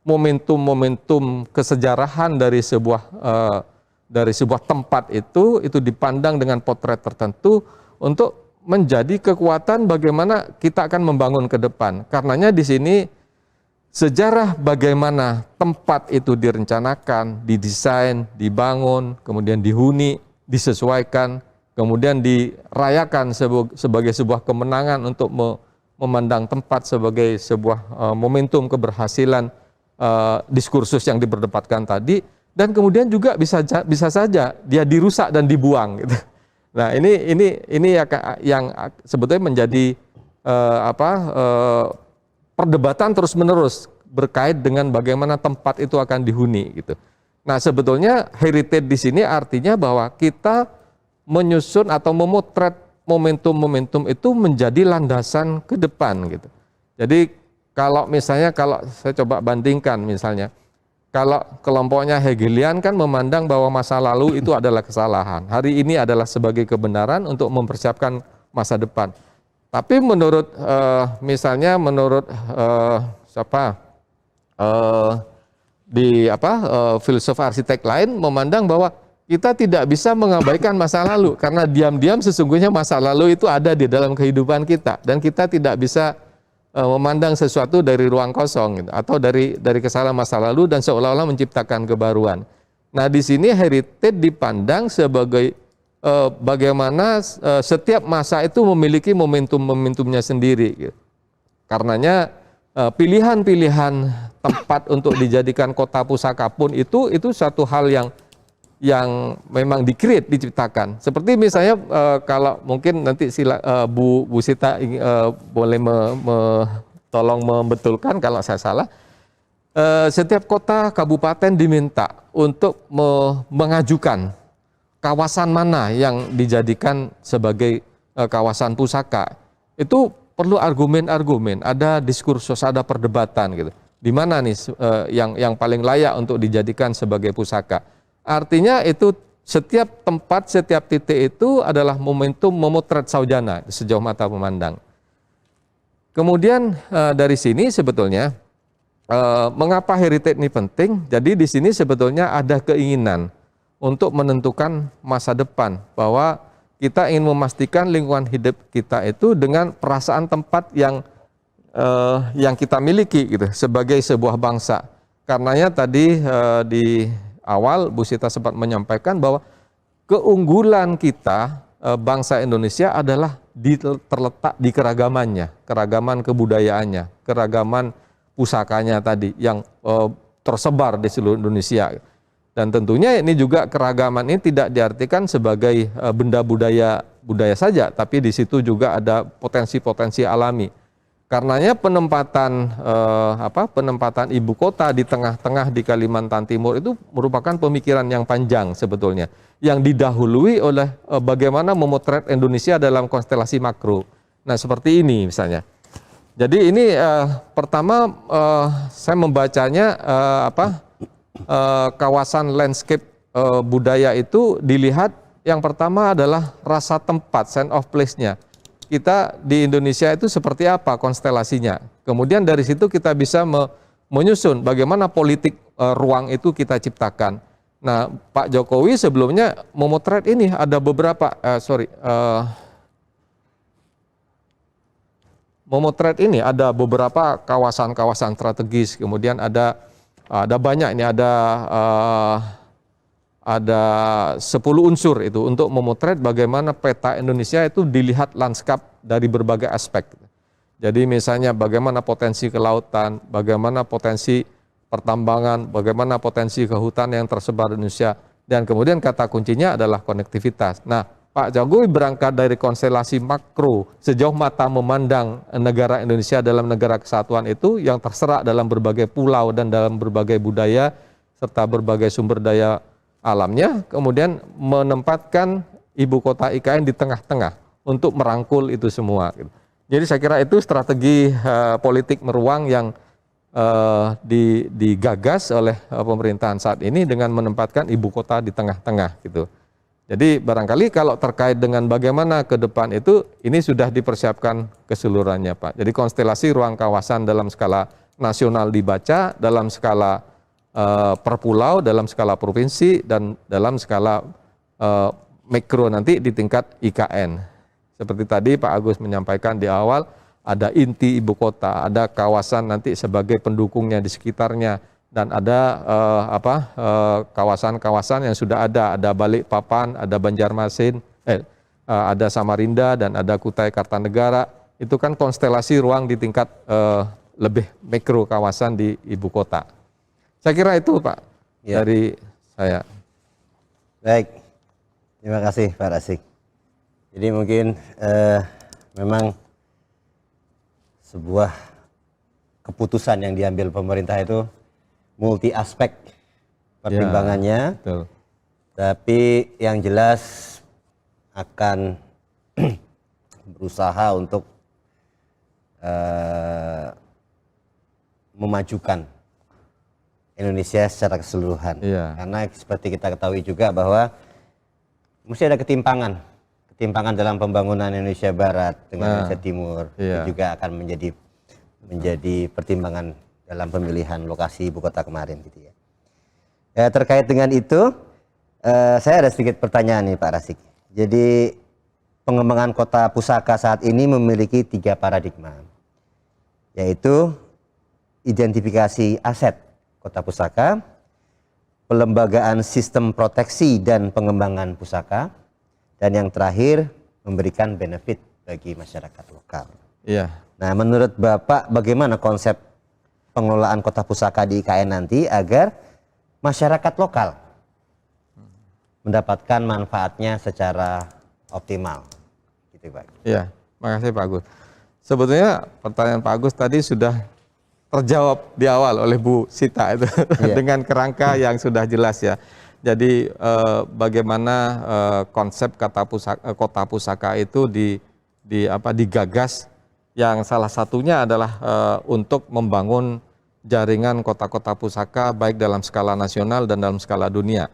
momentum-momentum kesejarahan dari sebuah tempat itu dipandang dengan potret tertentu untuk menjadi kekuatan bagaimana kita akan membangun ke depan. Karenanya di sini sejarah bagaimana tempat itu direncanakan, didesain, dibangun, kemudian dihuni, disesuaikan, kemudian dirayakan sebagai sebuah kemenangan untuk memandang tempat sebagai sebuah momentum keberhasilan diskursus yang diperdebatkan tadi, dan kemudian juga bisa saja dia dirusak dan dibuang, gitu. Nah, ini yang sebetulnya menjadi perdebatan terus-menerus berkait dengan bagaimana tempat itu akan dihuni, gitu. Nah, sebetulnya heritage di sini artinya bahwa kita menyusun atau memotret momentum-momentum itu menjadi landasan ke depan, gitu. Jadi kalau saya coba bandingkan misalnya, kalau kelompoknya Hegelian kan memandang bahwa masa lalu itu adalah kesalahan, hari ini adalah sebagai kebenaran untuk mempersiapkan masa depan. Tapi menurut filsuf arsitek lain memandang bahwa kita tidak bisa mengabaikan masa lalu karena diam-diam sesungguhnya masa lalu itu ada di dalam kehidupan kita dan kita tidak bisa memandang sesuatu dari ruang kosong, gitu, atau dari kesalahan masa lalu dan seolah-olah menciptakan kebaruan. Nah, di sini heritage dipandang sebagai bagaimana setiap masa itu memiliki momentum-momentumnya sendiri, gitu. Karenanya pilihan-pilihan tempat untuk dijadikan kota pusaka pun itu satu hal yang memang diciptakan. Seperti misalnya kalau mungkin nanti Bu Sita boleh tolong membetulkan kalau saya salah. Setiap kota kabupaten diminta untuk mengajukan kawasan mana yang dijadikan sebagai kawasan pusaka. Itu perlu argumen-argumen, ada diskursus, ada perdebatan, gitu. di mana nih yang paling layak untuk dijadikan sebagai pusaka. Artinya itu setiap tempat, setiap titik itu adalah momentum memotret saujana sejauh mata memandang. Kemudian dari sini sebetulnya mengapa heritage ini penting? Jadi di sini sebetulnya ada keinginan untuk menentukan masa depan, bahwa kita ingin memastikan lingkungan hidup kita itu dengan perasaan tempat yang kita miliki gitu sebagai sebuah bangsa. Karenanya tadi di awal Bu Sita sempat menyampaikan bahwa keunggulan kita bangsa Indonesia adalah terletak di keragamannya, keragaman kebudayaannya, keragaman pusakanya tadi yang tersebar di seluruh Indonesia. Dan tentunya ini juga keragaman ini tidak diartikan sebagai benda budaya saja, tapi di situ juga ada potensi-potensi alami. Karenanya penempatan ibu kota di tengah-tengah di Kalimantan Timur itu merupakan pemikiran yang panjang sebetulnya, yang didahului oleh bagaimana memotret Indonesia dalam konstelasi makro. Nah, seperti ini misalnya. Jadi ini pertama saya membacanya kawasan landscape budaya itu dilihat yang pertama adalah rasa tempat, sense of place-nya. Kita di Indonesia itu seperti apa konstelasinya. Kemudian dari situ kita bisa menyusun bagaimana politik ruang itu kita ciptakan. Nah, Pak Jokowi sebelumnya memotret ini ada beberapa, memotret ini ada beberapa kawasan-kawasan strategis. Kemudian ada banyak ini, ada 10 unsur itu untuk memotret bagaimana peta Indonesia itu dilihat lanskap dari berbagai aspek. Jadi misalnya bagaimana potensi kelautan, bagaimana potensi pertambangan, bagaimana potensi kehutan yang tersebar di Indonesia, dan kemudian kata kuncinya adalah konektivitas. Nah, Pak Jokowi berangkat dari konstelasi makro sejauh mata memandang negara Indonesia dalam negara kesatuan itu yang terserak dalam berbagai pulau dan dalam berbagai budaya serta berbagai sumber daya alamnya, kemudian menempatkan ibu kota IKN di tengah-tengah untuk merangkul itu semua. Jadi saya kira itu strategi politik meruang yang digagas oleh pemerintahan saat ini dengan menempatkan ibu kota di tengah-tengah gitu. Jadi barangkali kalau terkait dengan bagaimana ke depan itu, ini sudah dipersiapkan keseluruhannya Pak. Jadi konstelasi ruang kawasan dalam skala nasional dibaca, dalam skala per pulau, dalam skala provinsi, dan dalam skala mikro nanti di tingkat IKN. Seperti tadi Pak Agus menyampaikan di awal, ada inti ibu kota, ada kawasan nanti sebagai pendukungnya di sekitarnya, dan ada kawasan-kawasan yang sudah ada Balikpapan, ada Banjarmasin, ada Samarinda, dan ada Kutai Kartanegara. Itu kan konstelasi ruang di tingkat lebih mikro kawasan di ibu kota. Saya kira itu Pak dari saya. Baik, terima kasih Pak Rasik. Jadi mungkin memang sebuah keputusan yang diambil pemerintah itu multi aspek pertimbangannya, betul. Tapi yang jelas akan berusaha untuk memajukan Indonesia secara keseluruhan. Karena seperti kita ketahui juga bahwa mesti ada ketimpangan dalam pembangunan Indonesia Barat dengan Indonesia Timur. Itu juga akan menjadi pertimbangan dalam pemilihan lokasi ibu kota kemarin gitu ya. Terkait dengan itu, saya ada sedikit pertanyaan nih Pak Rasik. Jadi pengembangan kota pusaka saat ini memiliki 3 paradigma, yaitu identifikasi aset kota pusaka, pelembagaan sistem proteksi dan pengembangan pusaka, dan yang terakhir memberikan benefit bagi masyarakat lokal. Nah, menurut Bapak bagaimana konsep pengelolaan kota pusaka di IKN nanti agar masyarakat lokal mendapatkan manfaatnya secara optimal? Gitu Pak. Iya, makasih Pak Agus. Sebetulnya pertanyaan Pak Agus tadi sudah terjawab di awal oleh Bu Sita itu dengan kerangka yang sudah jelas ya. Jadi bagaimana konsep kota pusaka itu digagas, yang salah satunya adalah untuk membangun jaringan kota-kota pusaka baik dalam skala nasional dan dalam skala dunia.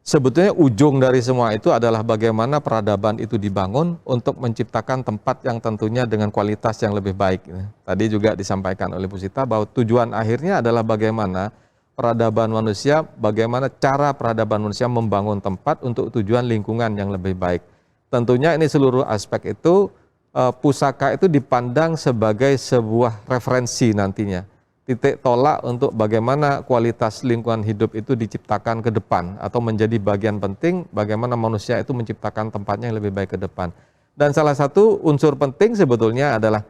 Sebetulnya ujung dari semua itu adalah bagaimana peradaban itu dibangun untuk menciptakan tempat yang tentunya dengan kualitas yang lebih baik. Tadi juga disampaikan oleh Bu Sita bahwa tujuan akhirnya adalah bagaimana peradaban manusia, bagaimana cara peradaban manusia membangun tempat untuk tujuan lingkungan yang lebih baik. Tentunya ini seluruh aspek itu, pusaka itu dipandang sebagai sebuah referensi nantinya. Titik tolak untuk bagaimana kualitas lingkungan hidup itu diciptakan ke depan atau menjadi bagian penting bagaimana manusia itu menciptakan tempatnya yang lebih baik ke depan. Dan salah satu unsur penting sebetulnya adalah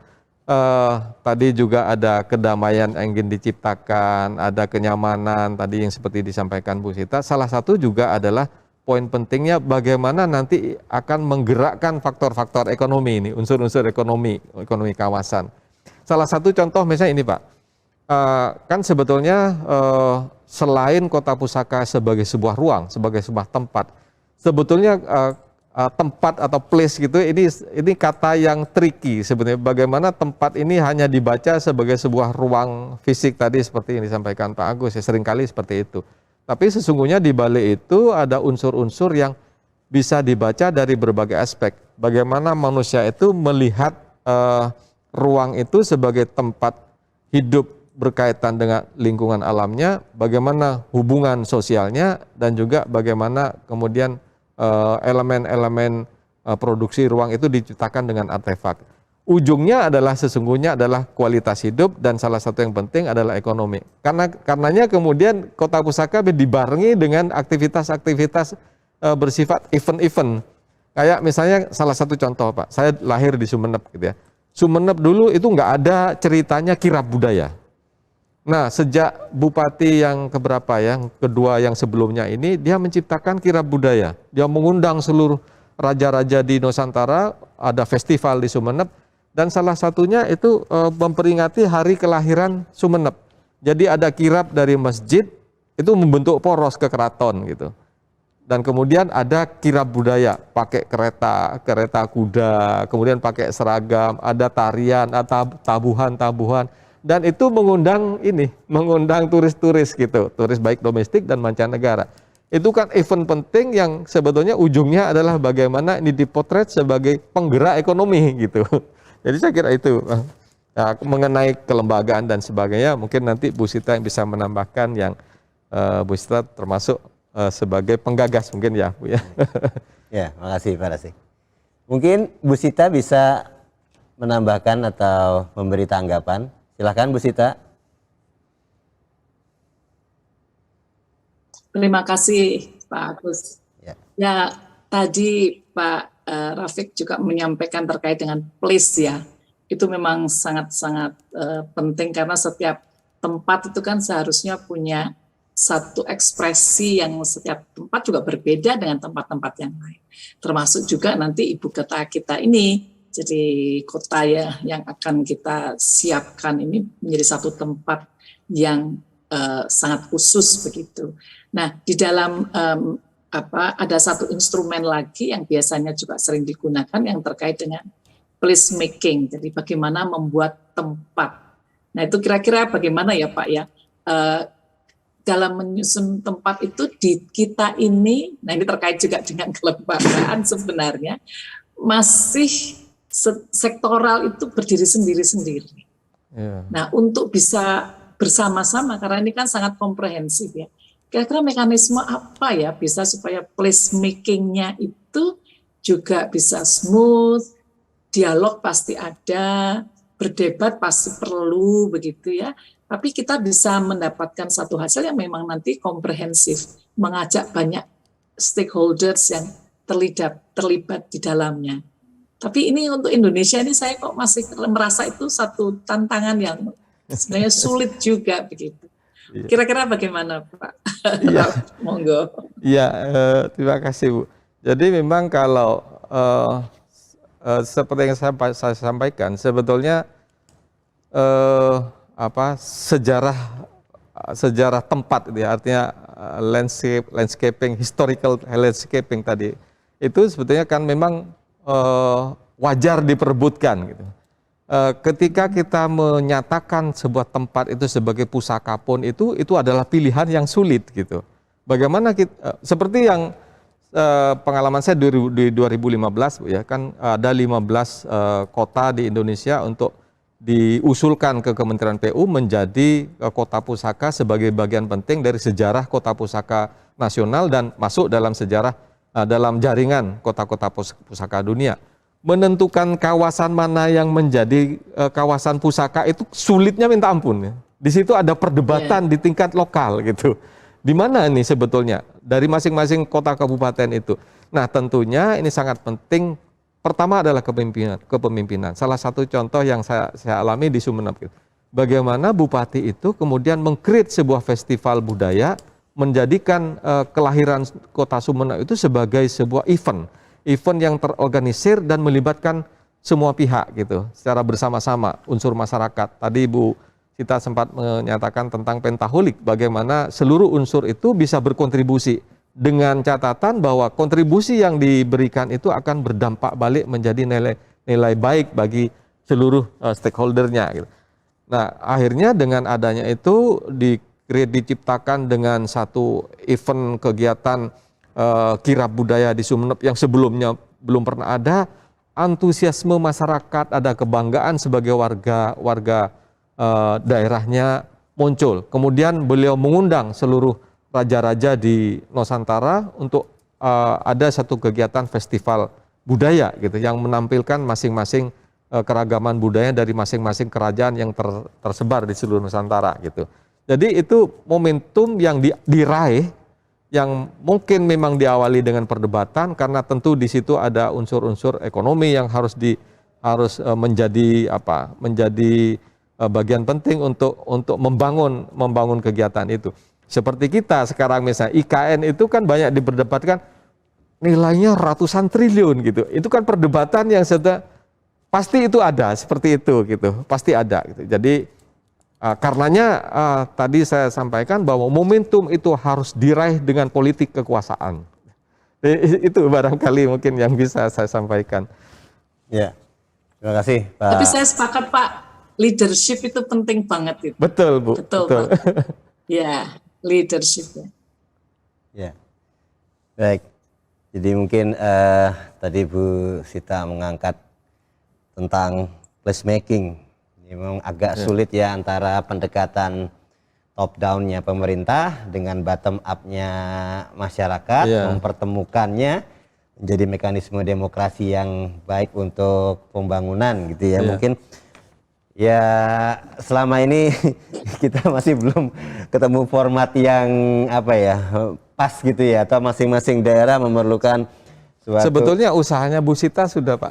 tadi juga ada kedamaian yang ingin diciptakan, ada kenyamanan tadi yang seperti disampaikan Bu Sita. Salah satu juga adalah poin pentingnya bagaimana nanti akan menggerakkan faktor-faktor ekonomi ini, unsur-unsur ekonomi kawasan. Salah satu contoh misalnya ini Pak. Kan sebetulnya selain kota pusaka sebagai sebuah ruang, sebagai sebuah tempat, sebetulnya tempat atau place gitu ini kata yang tricky sebetulnya. Bagaimana tempat ini hanya dibaca sebagai sebuah ruang fisik tadi seperti yang disampaikan Pak Agus, ya seringkali seperti itu. Tapi sesungguhnya di balik itu ada unsur-unsur yang bisa dibaca dari berbagai aspek. Bagaimana manusia itu melihat ruang itu sebagai tempat hidup berkaitan dengan lingkungan alamnya, bagaimana hubungan sosialnya, dan juga bagaimana kemudian elemen-elemen produksi ruang itu diciptakan dengan artefak. Ujungnya adalah sesungguhnya adalah kualitas hidup dan salah satu yang penting adalah ekonomi. Karenanya kemudian kota pusaka dibarengi dengan aktivitas-aktivitas bersifat event-event. Kayak misalnya salah satu contoh Pak, saya lahir di Sumeneb gitu ya. Sumeneb dulu itu nggak ada ceritanya kirab budaya. Nah, sejak bupati yang keberapa ya, yang kedua yang sebelumnya ini, dia menciptakan kirab budaya. Dia mengundang seluruh raja-raja di Nusantara, ada festival di Sumeneb, dan salah satunya itu memperingati hari kelahiran Sumeneb. Jadi ada kirab dari masjid, itu membentuk poros ke keraton gitu. Dan kemudian ada kirab budaya, pakai kereta kuda, kemudian pakai seragam, ada tarian, ada tabuhan-tabuhan. Dan itu mengundang turis-turis gitu, turis baik domestik dan mancanegara. Itu kan event penting yang sebetulnya ujungnya adalah bagaimana ini dipotret sebagai penggerak ekonomi gitu. Jadi saya kira itu mengenai kelembagaan dan sebagainya, mungkin nanti Bu Sita yang bisa menambahkan yang Bu Sita termasuk sebagai penggagas mungkin ya Bu ya. Ya, makasih Pak Rasik. Mungkin Bu Sita bisa menambahkan atau memberi tanggapan. Silakan Bu Sita. Terima kasih Pak Agus. Ya tadi Pak Rafiq juga menyampaikan terkait dengan place ya. Itu memang sangat-sangat penting karena setiap tempat itu kan seharusnya punya satu ekspresi yang setiap tempat juga berbeda dengan tempat-tempat yang lain. Termasuk juga nanti ibu kota kita ini. Jadi kota ya yang akan kita siapkan ini menjadi satu tempat yang sangat khusus begitu. Nah di dalam ada satu instrumen lagi yang biasanya juga sering digunakan yang terkait dengan place making. Jadi bagaimana membuat tempat. Nah itu kira-kira bagaimana ya Pak ya dalam menyusun tempat itu di kita ini. Nah ini terkait juga dengan kelembagaan sebenarnya masih sektoral itu berdiri sendiri-sendiri. Yeah. Nah, untuk bisa bersama-sama, karena ini kan sangat komprehensif ya, kira-kira mekanisme apa ya bisa supaya placemaking-nya itu juga bisa smooth, dialog pasti ada, berdebat pasti perlu begitu ya, tapi kita bisa mendapatkan satu hasil yang memang nanti komprehensif, mengajak banyak stakeholders yang terlibat di dalamnya. Tapi ini untuk Indonesia ini saya kok masih merasa itu satu tantangan yang sebenarnya sulit juga begitu. Kira-kira bagaimana Pak? Iya. Monggo. Iya, terima kasih Bu. Jadi memang kalau seperti yang saya sampaikan, sebetulnya sejarah tempat, ya, artinya landscaping, historical landscaping tadi, itu sebetulnya kan memang wajar diperebutkan gitu. ketika kita menyatakan sebuah tempat itu sebagai pusaka pun itu adalah pilihan yang sulit gitu. Bagaimana kita, seperti yang pengalaman saya di 2015 ya kan ada 15 kota di Indonesia untuk diusulkan ke Kementerian PU menjadi kota pusaka sebagai bagian penting dari sejarah kota pusaka nasional dan masuk dalam sejarah dalam jaringan kota-kota pusaka dunia. Menentukan kawasan mana yang menjadi kawasan pusaka itu sulitnya minta ampun ya. Di situ ada perdebatan di tingkat lokal gitu. Di mana ini sebetulnya dari masing-masing kota kabupaten itu. Nah, tentunya ini sangat penting. Pertama adalah kepemimpinan. Salah satu contoh yang saya alami di Sumeneb. Bagaimana bupati itu kemudian meng-create sebuah festival budaya, menjadikan kelahiran kota Sumeneb itu sebagai sebuah event yang terorganisir dan melibatkan semua pihak gitu, secara bersama-sama unsur masyarakat. Tadi Bu Sita sempat menyatakan tentang pentaholik, bagaimana seluruh unsur itu bisa berkontribusi dengan catatan bahwa kontribusi yang diberikan itu akan berdampak balik menjadi nilai baik bagi seluruh stakeholdernya. Gitu. Nah, akhirnya dengan adanya itu diciptakan dengan satu event kegiatan kirab budaya di Sumeneb yang sebelumnya belum pernah ada, antusiasme masyarakat, ada kebanggaan sebagai warga daerahnya muncul. Kemudian beliau mengundang seluruh raja-raja di Nusantara untuk ada satu kegiatan festival budaya gitu yang menampilkan masing-masing keragaman budaya dari masing-masing kerajaan yang tersebar di seluruh Nusantara gitu. Jadi itu momentum yang diraih yang mungkin memang diawali dengan perdebatan karena tentu di situ ada unsur-unsur ekonomi yang harus menjadi bagian penting untuk membangun kegiatan itu. Seperti kita sekarang misalnya IKN itu kan banyak diperdebatkan nilainya ratusan triliun gitu. Itu kan perdebatan yang pasti itu ada seperti itu gitu. Pasti ada gitu. Jadi karenanya tadi saya sampaikan bahwa momentum itu harus diraih dengan politik kekuasaan. Itu barangkali mungkin yang bisa saya sampaikan. Ya, terima kasih Pak. Tapi saya sepakat Pak, leadership itu penting banget itu. Betul Bu. Betul. Pak. Ya, leadership. Ya, baik. Jadi mungkin tadi Bu Sita mengangkat tentang placemaking. Memang agak sulit ya antara pendekatan top down-nya pemerintah dengan bottom up-nya masyarakat, mempertemukannya menjadi mekanisme demokrasi yang baik untuk pembangunan gitu ya. Mungkin ya selama ini kita masih belum ketemu format yang pas gitu ya, atau masing-masing daerah memerlukan suatu... Sebetulnya usahanya Bu Sita sudah Pak.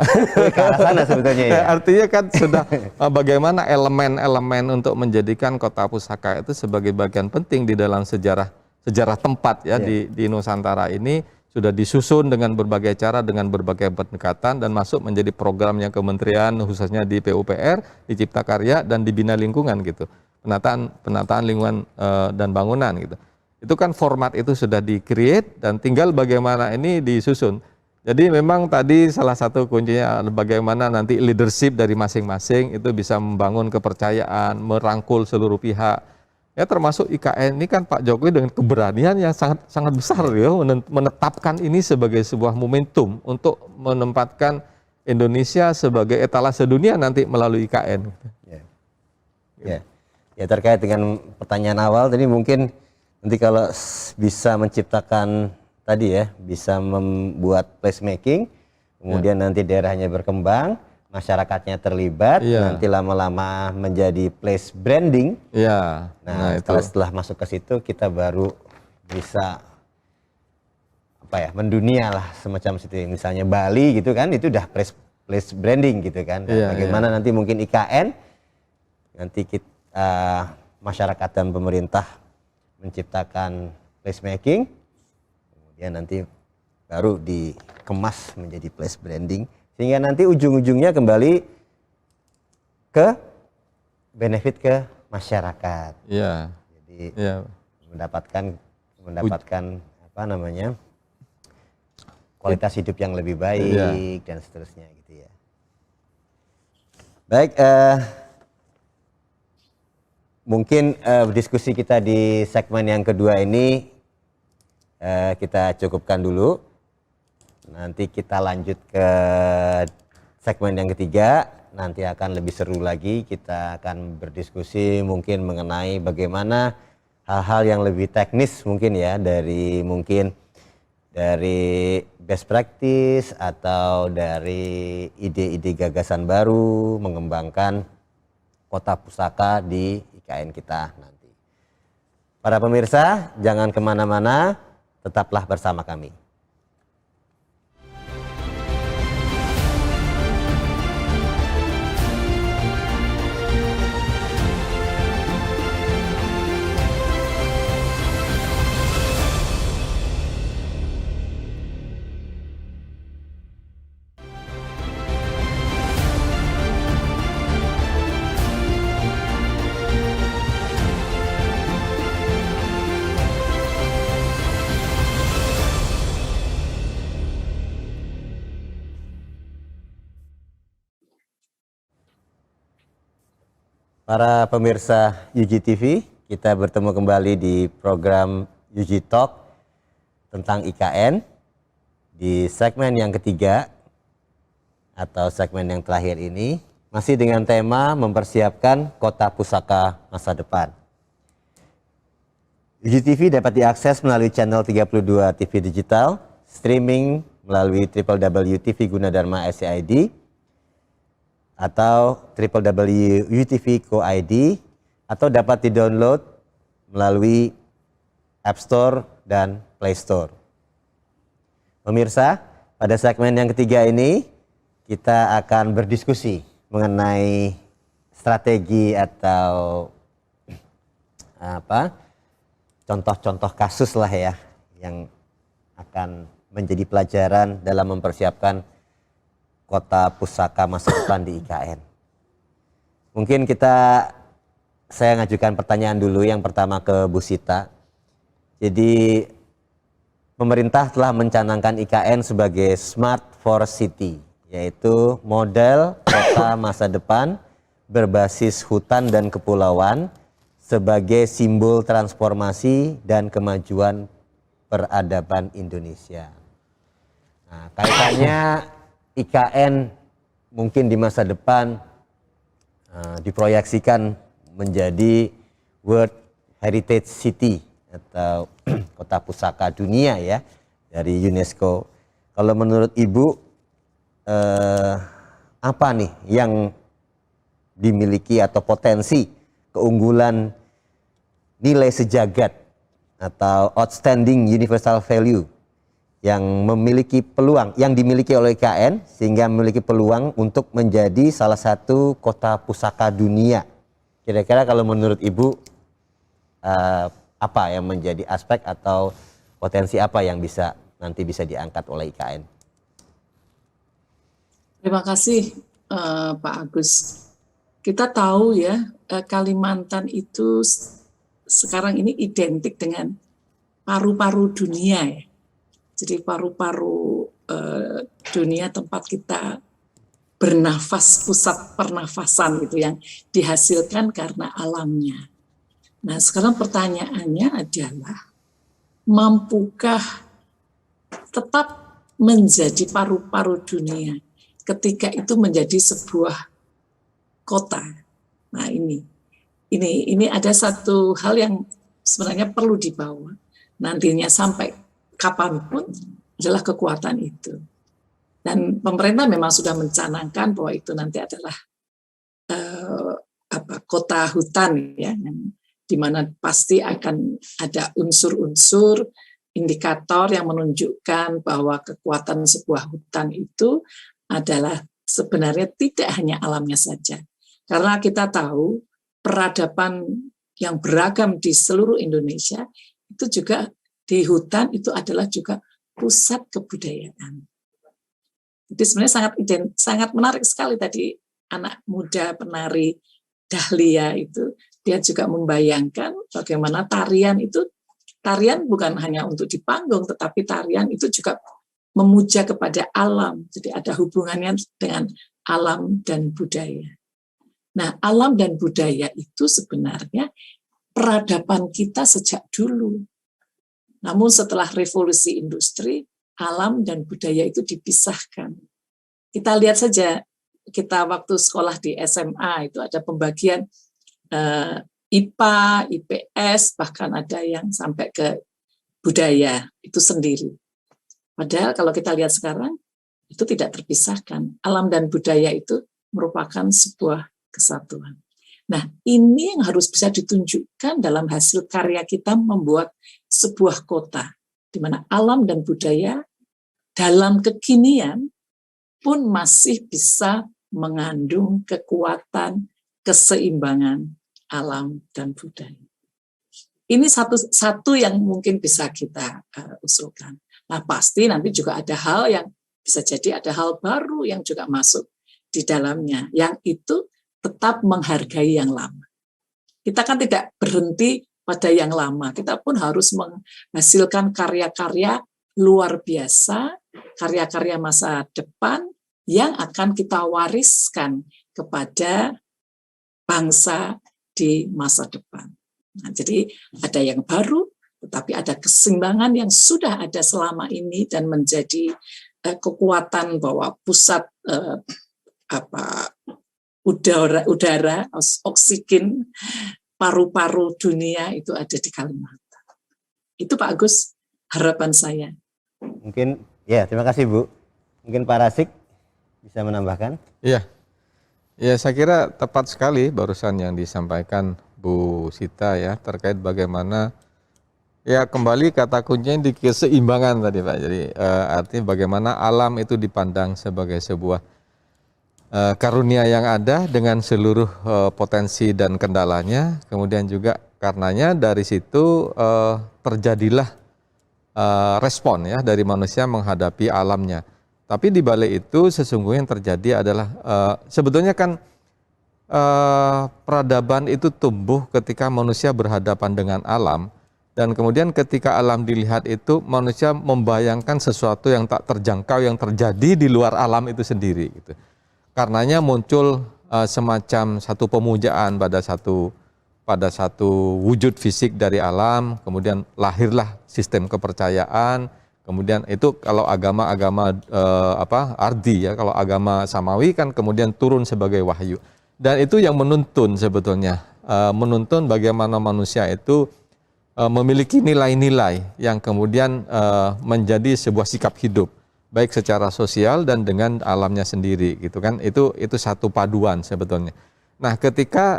Ke arah sana sebetulnya ya. Artinya kan sudah bagaimana elemen-elemen untuk menjadikan kota pusaka itu sebagai bagian penting di dalam sejarah tempat ya di Nusantara ini sudah disusun dengan berbagai cara, dengan berbagai pendekatan dan masuk menjadi programnya kementerian khususnya di PUPR, di Cipta Karya dan di Bina Lingkungan gitu. Penataan lingkungan dan bangunan gitu. Itu kan format itu sudah di-create dan tinggal bagaimana ini disusun. Jadi memang tadi salah satu kuncinya bagaimana nanti leadership dari masing-masing itu bisa membangun kepercayaan, merangkul seluruh pihak. Ya termasuk IKN ini kan Pak Jokowi dengan keberanian yang sangat besar ya menetapkan ini sebagai sebuah momentum untuk menempatkan Indonesia sebagai etalase dunia nanti melalui IKN. Ya terkait dengan pertanyaan awal tadi mungkin nanti kalau bisa menciptakan tadi ya, bisa membuat placemaking, kemudian nanti daerahnya berkembang, masyarakatnya terlibat, nanti lama-lama menjadi place branding. Nah setelah masuk ke situ kita baru bisa mendunia lah semacam situ. Misalnya Bali gitu kan, itu udah place branding gitu kan. Bagaimana nanti mungkin IKN, nanti kita masyarakat dan pemerintah menciptakan placemaking. Ya nanti baru dikemas menjadi place branding sehingga nanti ujung-ujungnya kembali ke benefit ke masyarakat. Jadi mendapatkan kualitas hidup yang lebih baik dan seterusnya gitu ya. Baik, mungkin diskusi kita di segmen yang kedua ini kita cukupkan dulu. Nanti kita lanjut ke segmen yang ketiga. Nanti akan lebih seru lagi. Kita akan berdiskusi mungkin mengenai bagaimana hal-hal yang lebih teknis mungkin ya, dari best practice atau dari ide-ide gagasan baru mengembangkan kota pusaka di IKN kita nanti. Para pemirsa, jangan kemana-mana, tetaplah bersama kami. Para pemirsa UG TV, kita bertemu kembali di program UG Talk tentang IKN di segmen yang ketiga atau segmen yang terakhir ini, masih dengan tema mempersiapkan kota pusaka masa depan. UG TV dapat diakses melalui channel 32 TV digital, streaming melalui www.tvgunadharma.id atau www.utv.co.id, atau dapat di-download melalui App Store dan Play Store. Pemirsa, pada segmen yang ketiga ini kita akan berdiskusi mengenai strategi atau contoh-contoh kasus lah ya yang akan menjadi pelajaran dalam mempersiapkan kota pusaka masa depan di IKN. Mungkin saya ngajukan pertanyaan dulu yang pertama ke Bu Sita. Jadi pemerintah telah mencanangkan IKN sebagai Smart Forest City, yaitu model kota masa depan berbasis hutan dan kepulauan sebagai simbol transformasi dan kemajuan peradaban Indonesia. Nah, kaitannya IKN mungkin di masa depan diproyeksikan menjadi World Heritage City atau kota pusaka dunia ya dari UNESCO. Kalau menurut Ibu apa nih yang dimiliki atau potensi keunggulan nilai sejagat atau outstanding universal value yang memiliki peluang, yang dimiliki oleh IKN sehingga memiliki peluang untuk menjadi salah satu kota pusaka dunia? Kira-kira kalau menurut Ibu apa yang menjadi aspek atau potensi apa yang nanti bisa diangkat oleh IKN? Terima kasih Pak Agus. Kita tahu ya Kalimantan itu sekarang ini identik dengan paru-paru dunia ya. Jadi paru-paru dunia tempat kita bernafas, pusat pernafasan gitu yang dihasilkan karena alamnya. Nah sekarang pertanyaannya adalah, mampukah tetap menjadi paru-paru dunia ketika itu menjadi sebuah kota? Nah ini ada satu hal yang sebenarnya perlu dibawa nantinya sampai kapanpun adalah kekuatan itu. Dan pemerintah memang sudah mencanangkan bahwa itu nanti adalah kota hutan ya, yang dimana pasti akan ada unsur-unsur indikator yang menunjukkan bahwa kekuatan sebuah hutan itu adalah sebenarnya tidak hanya alamnya saja. Karena kita tahu peradaban yang beragam di seluruh Indonesia itu juga di hutan itu adalah juga pusat kebudayaan. Jadi sebenarnya sangat menarik sekali tadi anak muda penari Dahlia itu, dia juga membayangkan bagaimana tarian bukan hanya untuk di panggung, tetapi tarian itu juga memuja kepada alam. Jadi ada hubungannya dengan alam dan budaya. Nah, alam dan budaya itu sebenarnya peradaban kita sejak dulu. Namun setelah revolusi industri, alam dan budaya itu dipisahkan. Kita lihat saja, kita waktu sekolah di SMA itu ada pembagian IPA, IPS, bahkan ada yang sampai ke budaya itu sendiri. Padahal kalau kita lihat sekarang, itu tidak terpisahkan. Alam dan budaya itu merupakan sebuah kesatuan. Nah, ini yang harus bisa ditunjukkan dalam hasil karya kita membuat sebuah kota, di mana alam dan budaya dalam kekinian pun masih bisa mengandung kekuatan, keseimbangan alam dan budaya. Ini satu yang mungkin bisa kita usulkan. Nah, pasti nanti juga ada hal yang bisa jadi ada hal baru yang juga masuk di dalamnya, yang itu tetap menghargai yang lama. Kita kan tidak berhenti pada yang lama, kita pun harus menghasilkan karya-karya luar biasa, karya-karya masa depan yang akan kita wariskan kepada bangsa di masa depan. Nah, jadi ada yang baru, tetapi ada keseimbangan yang sudah ada selama ini dan menjadi kekuatan bahwa pusat udara, oksigen, paru-paru dunia itu ada di Kalimantan. Itu Pak Agus, harapan saya. Mungkin, ya terima kasih Bu. Mungkin Pak Rasik bisa menambahkan? Iya, ya saya kira tepat sekali barusan yang disampaikan Bu Sita ya, terkait bagaimana, ya kembali kata kuncinya di keseimbangan tadi Pak. Jadi artinya bagaimana alam itu dipandang sebagai sebuah karunia yang ada dengan seluruh potensi dan kendalanya, kemudian juga karenanya dari situ terjadilah respon ya dari manusia menghadapi alamnya. Tapi di balik itu sesungguhnya yang terjadi adalah sebetulnya kan peradaban itu tumbuh ketika manusia berhadapan dengan alam, dan kemudian ketika alam dilihat itu manusia membayangkan sesuatu yang tak terjangkau yang terjadi di luar alam itu sendiri gitu. Karenanya muncul semacam satu pemujaan pada satu wujud fisik dari alam, kemudian lahirlah sistem kepercayaan, kemudian itu kalau agama-agama ardi ya, kalau agama samawi kan kemudian turun sebagai wahyu. Dan itu yang menuntun sebetulnya, menuntun bagaimana manusia itu memiliki nilai-nilai yang kemudian menjadi sebuah sikap hidup, baik secara sosial dan dengan alamnya sendiri gitu kan. Itu satu paduan sebetulnya. Nah, ketika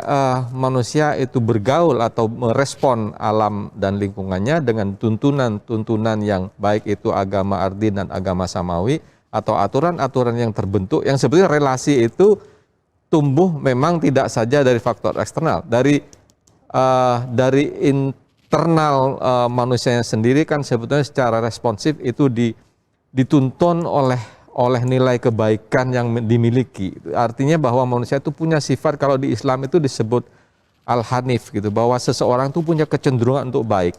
manusia itu bergaul atau merespon alam dan lingkungannya dengan tuntunan-tuntunan yang baik itu agama ardi dan agama samawi atau aturan-aturan yang terbentuk, yang sebetulnya relasi itu tumbuh memang tidak saja dari faktor eksternal, dari internal manusianya sendiri kan sebetulnya secara responsif itu dituntun oleh nilai kebaikan yang dimiliki. Artinya bahwa manusia itu punya sifat, kalau di Islam itu disebut al-hanif gitu, bahwa seseorang itu punya kecenderungan untuk baik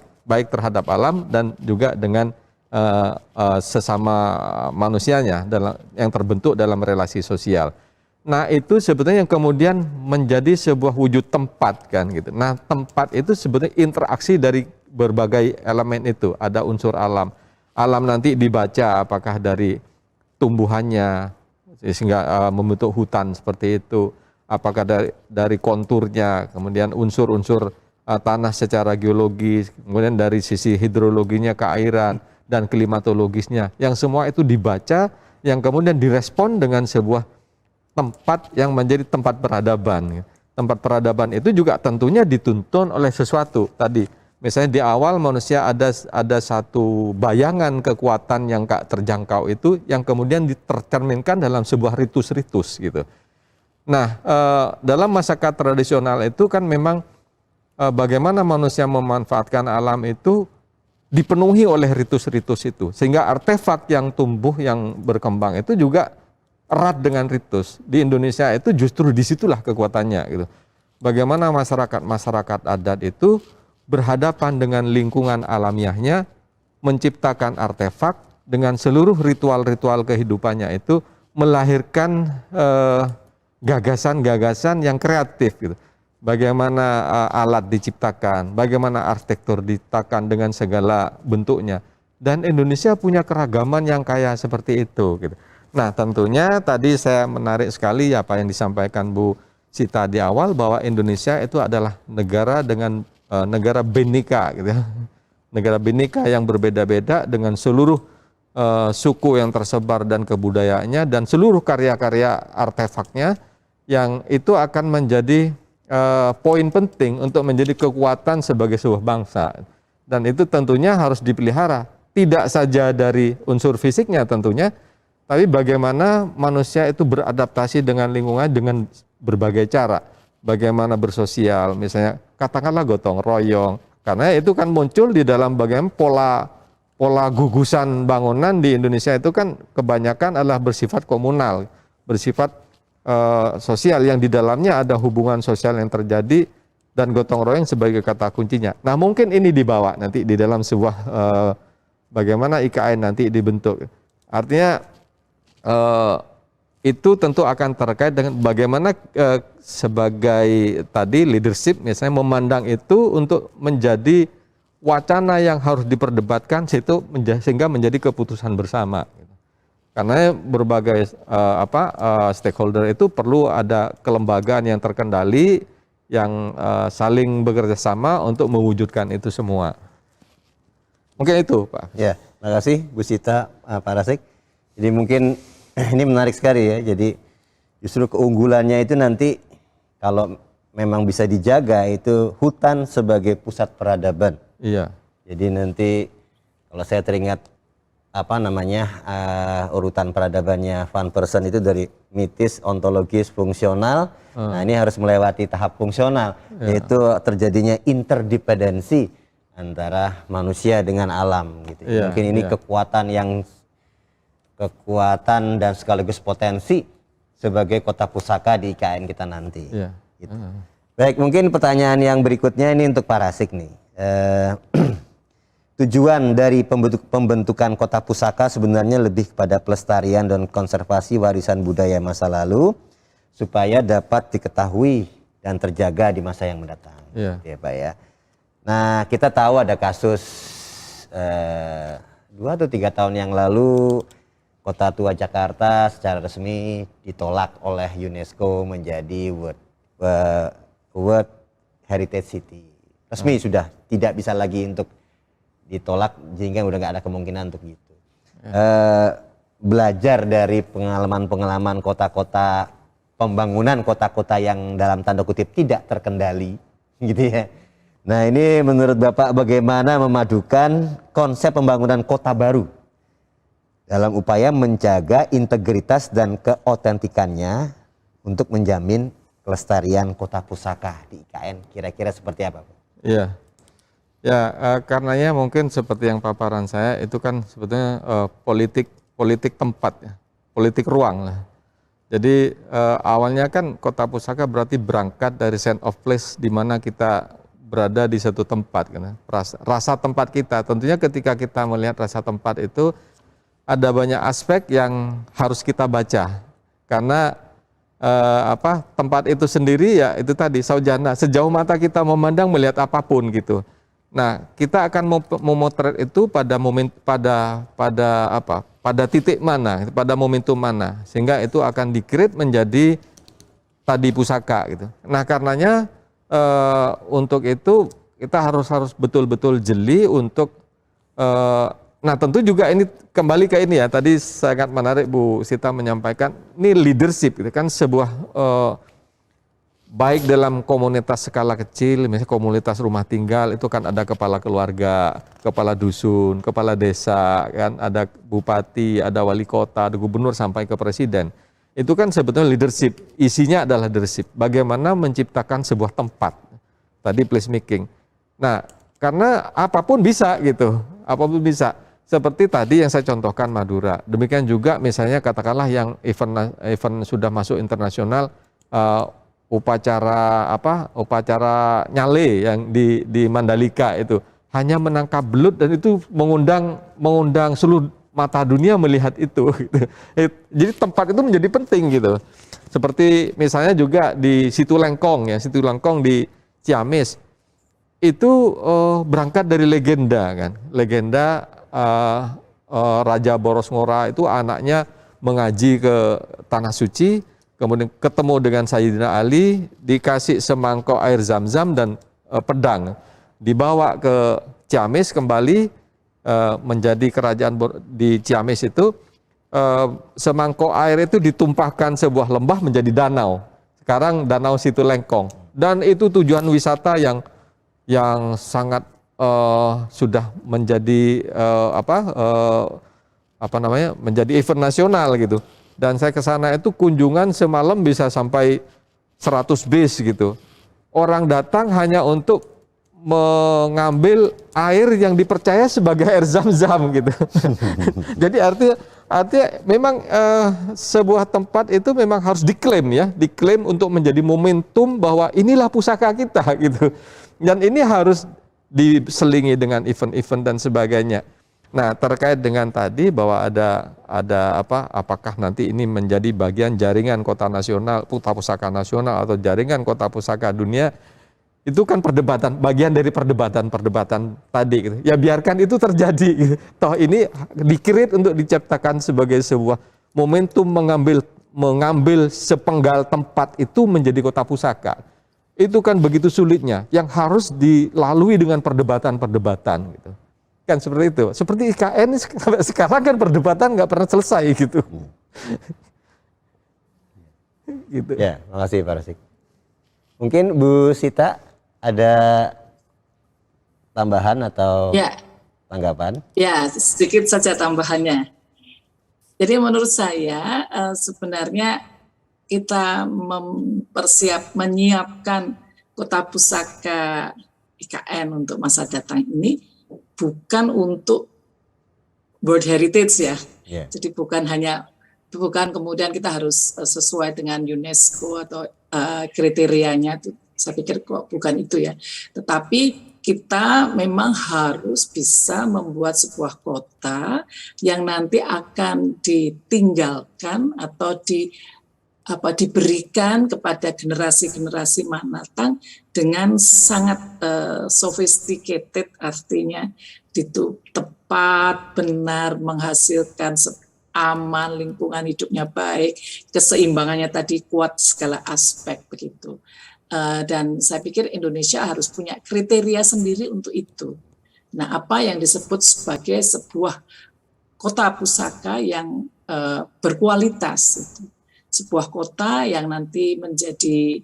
terhadap alam dan juga dengan sesama manusianya yang terbentuk dalam relasi sosial. Nah, itu sebetulnya yang kemudian menjadi sebuah wujud tempat kan gitu. Nah, tempat itu sebetulnya interaksi dari berbagai elemen itu. Ada unsur alam. Alam nanti dibaca apakah dari tumbuhannya sehingga membentuk hutan seperti itu, apakah dari konturnya, kemudian unsur-unsur tanah secara geologis, kemudian dari sisi hidrologinya, keairan dan klimatologisnya, yang semua itu dibaca, yang kemudian direspon dengan sebuah tempat yang menjadi tempat peradaban. Tempat peradaban itu juga tentunya dituntun oleh sesuatu tadi. Misalnya di awal manusia ada satu bayangan kekuatan yang tak terjangkau itu yang kemudian ditercerminkan dalam sebuah ritus-ritus gitu. Nah, dalam masyarakat tradisional itu kan memang bagaimana manusia memanfaatkan alam itu dipenuhi oleh ritus-ritus itu. Sehingga artefak yang tumbuh, yang berkembang itu juga erat dengan ritus. Di Indonesia itu justru disitulah kekuatannya gitu. Bagaimana masyarakat adat itu berhadapan dengan lingkungan alamiahnya, menciptakan artefak dengan seluruh ritual-ritual kehidupannya itu melahirkan gagasan-gagasan yang kreatif gitu. Bagaimana alat diciptakan, bagaimana arsitektur diciptakan dengan segala bentuknya. Dan Indonesia punya keragaman yang kaya seperti itu gitu. Nah, tentunya tadi saya menarik sekali apa yang disampaikan Bu Sita di awal, bahwa Indonesia itu adalah negara dengan negara bhinneka gitu ya. Negara bhinneka yang berbeda-beda dengan seluruh suku yang tersebar dan kebudayaannya dan seluruh karya-karya artefaknya, yang itu akan menjadi poin penting untuk menjadi kekuatan sebagai sebuah bangsa. Dan itu tentunya harus dipelihara, tidak saja dari unsur fisiknya tentunya, tapi bagaimana manusia itu beradaptasi dengan lingkungan dengan berbagai cara. Bagaimana bersosial, misalnya katakanlah gotong royong, karena itu kan muncul di dalam bagaimana pola gugusan bangunan di Indonesia itu kan kebanyakan adalah bersifat komunal, bersifat sosial, yang di dalamnya ada hubungan sosial yang terjadi dan gotong royong sebagai kata kuncinya. Nah, mungkin ini dibawa nanti di dalam sebuah bagaimana IKN nanti dibentuk. Artinya itu tentu akan terkait dengan bagaimana sebagai tadi leadership misalnya memandang itu untuk menjadi wacana yang harus diperdebatkan sehingga menjadi keputusan bersama. Karena berbagai stakeholder itu perlu ada kelembagaan yang terkendali, yang saling bekerja sama untuk mewujudkan itu semua. Mungkin itu, Pak. Ya, terima kasih Bu Sita, Pak Rasik. Jadi mungkin ini menarik sekali ya. Jadi justru keunggulannya itu nanti kalau memang bisa dijaga itu hutan sebagai pusat peradaban. Iya. Jadi nanti kalau saya teringat urutan peradabannya Van Persson itu dari mitis, ontologis, fungsional. Nah, ini harus melewati tahap fungsional, yaitu terjadinya interdependensi antara manusia dengan alam gitu. Mungkin ini kekuatan dan sekaligus potensi sebagai kota pusaka di IKN kita nanti. Gitu. Baik, mungkin pertanyaan yang berikutnya ini untuk Pak Rasik nih. Tujuan dari pembentukan kota pusaka sebenarnya lebih kepada pelestarian dan konservasi warisan budaya masa lalu supaya dapat diketahui dan terjaga di masa yang mendatang. Ya, Pak ya. Nah, kita tahu ada kasus 2 atau 3 tahun yang lalu Kota Tua Jakarta secara resmi ditolak oleh UNESCO menjadi World Heritage City. Resmi sudah tidak bisa lagi untuk ditolak, sehingga udah nggak ada kemungkinan untuk itu. Belajar dari pengalaman-pengalaman kota-kota, pembangunan kota-kota yang dalam tanda kutip tidak terkendali, gitu ya. Nah, ini menurut Bapak bagaimana memadukan konsep pembangunan kota baru dalam upaya menjaga integritas dan keotentikannya untuk menjamin kelestarian kota pusaka di IKN, kira-kira seperti apa, Pak? Iya. Ya, karenanya mungkin seperti yang paparan saya itu kan sebetulnya politik tempat ya, politik ruang lah. Jadi awalnya kan kota pusaka berarti berangkat dari sense of place, di mana kita berada di satu tempat kan. Rasa tempat kita, tentunya ketika kita melihat rasa tempat itu ada banyak aspek yang harus kita baca. Karena tempat itu sendiri ya itu tadi saujana, sejauh mata kita memandang melihat apapun gitu. Nah, kita akan memotret itu pada pada titik mana, pada momentum mana, sehingga itu akan di-create menjadi tadi pusaka gitu. Nah, karenanya untuk itu kita harus betul-betul jeli untuk nah, tentu juga ini kembali ke ini ya. Tadi sangat menarik Bu Sita menyampaikan ini leadership gitu kan, sebuah baik dalam komunitas skala kecil, misalnya komunitas rumah tinggal, itu kan ada kepala keluarga, kepala dusun, kepala desa, kan ada bupati, ada wali kota, ada gubernur sampai ke presiden. Itu kan sebetulnya leadership, isinya adalah leadership. Bagaimana menciptakan sebuah tempat, tadi placemaking. Nah, karena apapun bisa gitu, apapun bisa. Seperti tadi yang saya contohkan Madura. Demikian juga misalnya katakanlah yang event sudah masuk internasional, upacara nyale yang di Mandalika itu hanya menangkap belut, dan itu mengundang seluruh mata dunia melihat itu. Gitu. Jadi tempat itu menjadi penting gitu. Seperti misalnya juga di Situ Lengkong ya, Situ Lengkong di Ciamis itu berangkat dari legenda kan, legenda Raja Boros Ngora itu anaknya mengaji ke Tanah Suci, kemudian ketemu dengan Sayyidina Ali, dikasih semangkok air Zam-Zam dan pedang, dibawa ke Ciamis kembali menjadi kerajaan di Ciamis itu. Semangkok air itu ditumpahkan sebuah lembah menjadi danau. Sekarang Danau Situ Lengkong. Dan itu tujuan wisata yang sangat sudah menjadi menjadi event nasional gitu. Dan saya ke sana itu kunjungan semalam bisa sampai 100 bis gitu. Orang datang hanya untuk mengambil air yang dipercaya sebagai air Zam-Zam gitu. Jadi artinya memang sebuah tempat itu memang harus diklaim untuk menjadi momentum bahwa inilah pusaka kita gitu. Dan ini harus diselingi dengan event-event dan sebagainya. Nah, terkait dengan tadi bahwa apakah nanti ini menjadi bagian jaringan kota nasional, kota pusaka nasional atau jaringan kota pusaka dunia, itu kan perdebatan, bagian dari perdebatan tadi gitu. Ya biarkan itu terjadi gitu. Toh ini di-create untuk diciptakan sebagai sebuah momentum mengambil sepenggal tempat itu menjadi kota pusaka. Itu kan begitu sulitnya, yang harus dilalui dengan perdebatan gitu. Kan seperti itu. Seperti IKN sekarang kan perdebatan nggak pernah selesai gitu. Gitu. Ya, makasih Pak Rasik. Mungkin Bu Sita ada tambahan atau tanggapan? Ya, sedikit saja tambahannya. Jadi menurut saya sebenarnya kita menyiapkan kota pusaka IKN untuk masa datang ini bukan untuk World Heritage ya. Jadi bukan kemudian kita harus sesuai dengan UNESCO atau kriterianya itu. Saya pikir kok bukan itu ya. Tetapi kita memang harus bisa membuat sebuah kota yang nanti akan ditinggalkan atau diberikan kepada generasi-generasi mendatang dengan sangat sophisticated, artinya itu tepat, benar, menghasilkan aman, lingkungan hidupnya baik, keseimbangannya tadi kuat segala aspek begitu. Dan saya pikir Indonesia harus punya kriteria sendiri untuk itu. Nah, apa yang disebut sebagai sebuah kota pusaka yang berkualitas itu. Sebuah kota yang nanti menjadi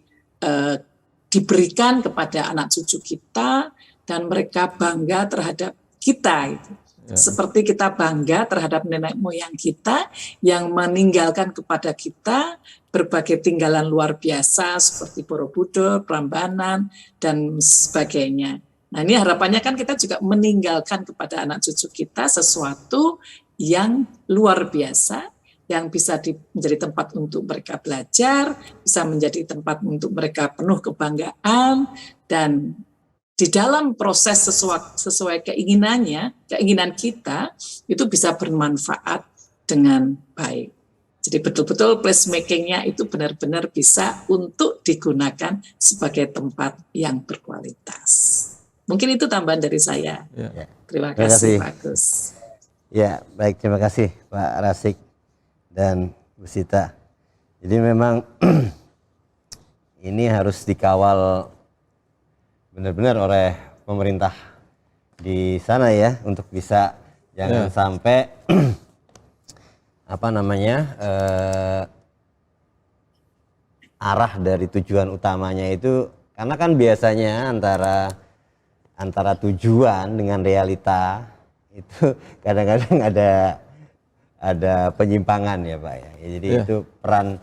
diberikan kepada anak cucu kita dan mereka bangga terhadap kita itu. Seperti kita bangga terhadap nenek moyang kita yang meninggalkan kepada kita berbagai tinggalan luar biasa seperti Borobudur, Prambanan, dan sebagainya. Nah, ini harapannya kan kita juga meninggalkan kepada anak cucu kita sesuatu yang luar biasa, yang bisa menjadi tempat untuk mereka belajar, bisa menjadi tempat untuk mereka penuh kebanggaan, dan di dalam proses sesuai keinginan kita, itu bisa bermanfaat dengan baik. Jadi betul-betul placemaking-nya itu benar-benar bisa untuk digunakan sebagai tempat yang berkualitas. Mungkin itu tambahan dari saya. Terima kasih Pak Agus. Ya, baik, terima kasih Pak Rasik dan Bu Sita. Jadi memang ini harus dikawal benar-benar oleh pemerintah di sana ya, untuk bisa jangan sampai arah dari tujuan utamanya itu, karena kan biasanya antara tujuan dengan realita itu kadang-kadang ada penyimpangan ya Pak ya. Jadi itu peran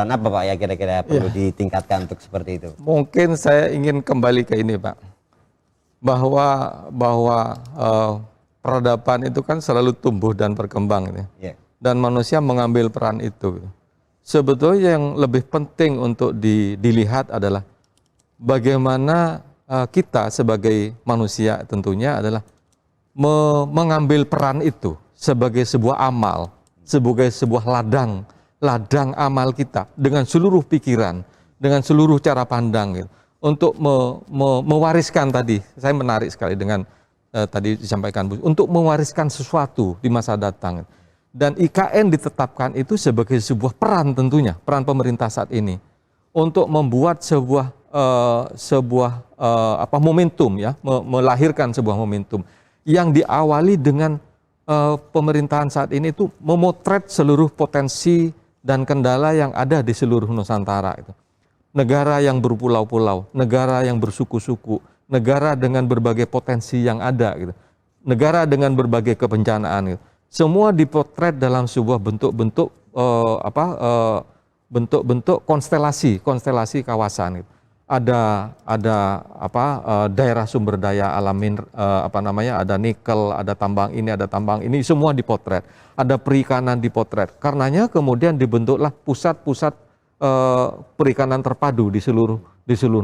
apa Pak ya kira-kira perlu ditingkatkan untuk seperti itu? Mungkin saya ingin kembali ke ini Pak, bahwa peradaban itu kan selalu tumbuh dan berkembang gitu. Dan manusia mengambil peran itu. Sebetulnya yang lebih penting untuk dilihat adalah bagaimana kita sebagai manusia tentunya adalah mengambil peran itu sebagai sebuah amal, sebagai sebuah ladang amal kita dengan seluruh pikiran, dengan seluruh cara pandang gitu, untuk mewariskan tadi. Saya menarik sekali dengan tadi disampaikan Bu, untuk mewariskan sesuatu di masa datang. Dan IKN ditetapkan itu sebagai sebuah peran, tentunya peran pemerintah saat ini untuk membuat sebuah momentum, ya, melahirkan sebuah momentum yang diawali dengan pemerintahan saat ini itu memotret seluruh potensi dan kendala yang ada di seluruh Nusantara itu. Negara yang berpulau-pulau, negara yang bersuku-suku, negara dengan berbagai potensi yang ada gitu. Negara dengan berbagai kebencanaan gitu. Semua dipotret dalam sebuah bentuk-bentuk bentuk-bentuk konstelasi kawasan gitu. Ada daerah sumber daya alamin, ada nikel, ada tambang ini semua dipotret. Ada perikanan dipotret. Karenanya kemudian dibentuklah pusat-pusat perikanan terpadu di seluruh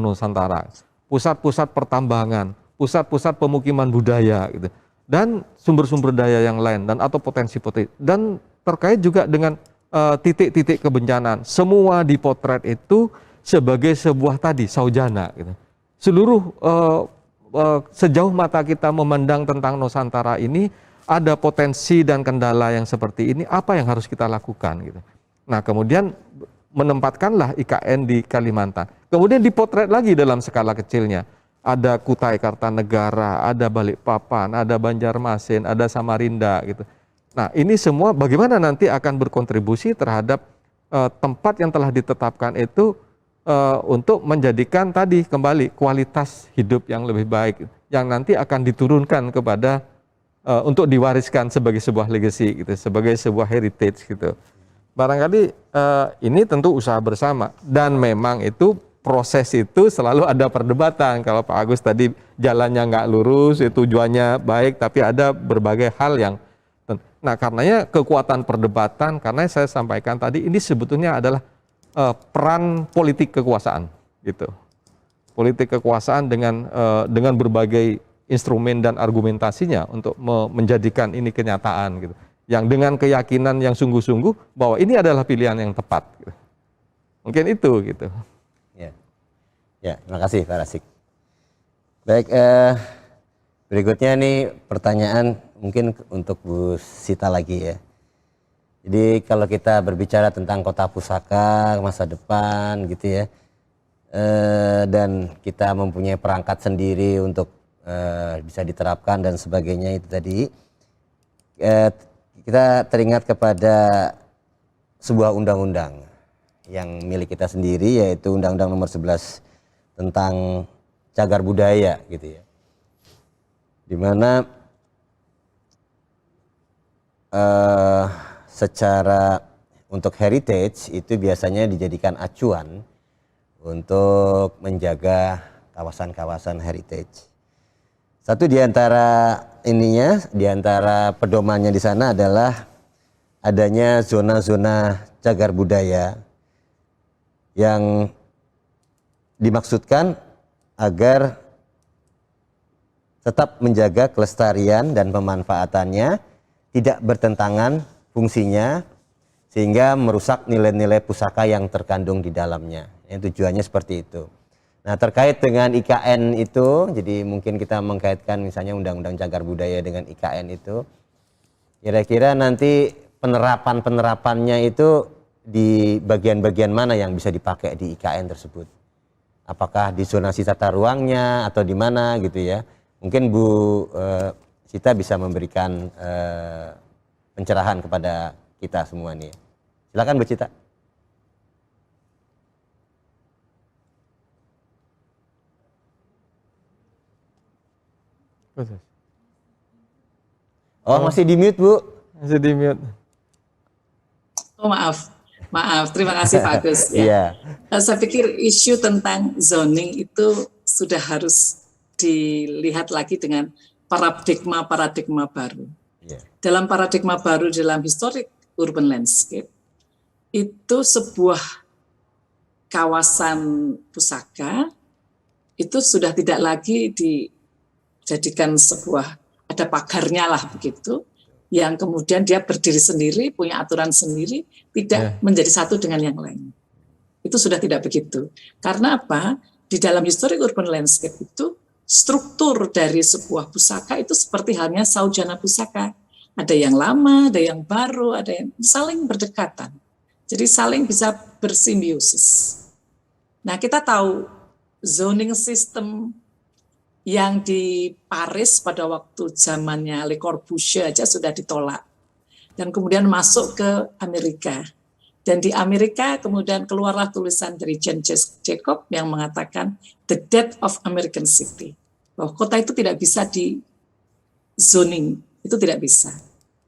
Nusantara. Pusat-pusat pertambangan, pusat-pusat pemukiman budaya gitu. Dan sumber-sumber daya yang lain dan atau potensi-potensi, dan terkait juga dengan titik-titik kebencanaan. Semua dipotret itu sebagai sebuah tadi saujana gitu. Seluruh sejauh mata kita memandang tentang Nusantara ini ada potensi dan kendala yang seperti ini, apa yang harus kita lakukan gitu. Nah, kemudian menempatkanlah IKN di Kalimantan. Kemudian dipotret lagi dalam skala kecilnya. Ada Kutai Kartanegara, ada Balikpapan, ada Banjarmasin, ada Samarinda gitu. Nah, ini semua bagaimana nanti akan berkontribusi terhadap tempat yang telah ditetapkan itu untuk menjadikan tadi kembali kualitas hidup yang lebih baik yang nanti akan diturunkan kepada untuk diwariskan sebagai sebuah legacy gitu, sebagai sebuah heritage gitu. Barangkali ini tentu usaha bersama, dan memang itu proses itu selalu ada perdebatan. Kalau Pak Agus tadi jalannya nggak lurus, tujuannya baik, tapi ada berbagai hal yang. Nah, karenanya kekuatan perdebatan, karena saya sampaikan tadi ini sebetulnya adalah peran politik kekuasaan, gitu. Politik kekuasaan dengan berbagai instrumen dan argumentasinya untuk menjadikan ini kenyataan, gitu. Yang dengan keyakinan yang sungguh-sungguh bahwa ini adalah pilihan yang tepat. Gitu. Mungkin itu, gitu. Ya, terima kasih Pak Rasik. Baik, berikutnya nih pertanyaan mungkin untuk Bu Sita lagi ya. Jadi kalau kita berbicara tentang kota pusaka masa depan gitu ya, dan kita mempunyai perangkat sendiri untuk bisa diterapkan dan sebagainya itu tadi, kita teringat kepada sebuah undang-undang yang milik kita sendiri, yaitu Undang-Undang Nomor 11 tentang cagar budaya gitu ya, dimana secara untuk heritage itu biasanya dijadikan acuan untuk menjaga kawasan-kawasan heritage. Satu diantara pedomannya di sana adalah adanya zona-zona cagar budaya yang dimaksudkan agar tetap menjaga kelestarian dan pemanfaatannya, tidak bertentangan fungsinya sehingga merusak nilai-nilai pusaka yang terkandung di dalamnya. Yang tujuannya seperti itu. Nah, terkait dengan IKN itu, jadi mungkin kita mengkaitkan misalnya Undang-Undang Cagar Budaya dengan IKN itu, kira-kira nanti penerapannya itu di bagian-bagian mana yang bisa dipakai di IKN tersebut? Apakah di zonasi tata ruangnya atau di mana gitu ya? Mungkin Bu Sita bisa memberikan pencerahan kepada kita semua nih. Silakan Bu Sita. Oh, masih di mute Bu? Masih di mute. Oh, maaf. Terima kasih Pak Agus. Ya. Saya pikir isu tentang zoning itu sudah harus dilihat lagi dengan paradigma baru. Dalam paradigma baru dalam historic urban landscape, itu sebuah kawasan pusaka itu sudah tidak lagi dijadikan sebuah ada pagarnya lah begitu, yang kemudian dia berdiri sendiri, punya aturan sendiri, tidak menjadi satu dengan yang lain. Itu sudah tidak begitu. Karena apa? Di dalam historic urban landscape itu, struktur dari sebuah pusaka itu seperti halnya saujana pusaka. Ada yang lama, ada yang baru, ada yang saling berdekatan. Jadi saling bisa bersimbiosis. Nah, kita tahu zoning system yang di Paris pada waktu zamannya Le Corbusier aja sudah ditolak. Dan kemudian masuk ke Amerika. Dan di Amerika kemudian keluarlah tulisan dari Jane Jacobs yang mengatakan The Death of American City. Bahwa kota itu tidak bisa di zoning, itu tidak bisa.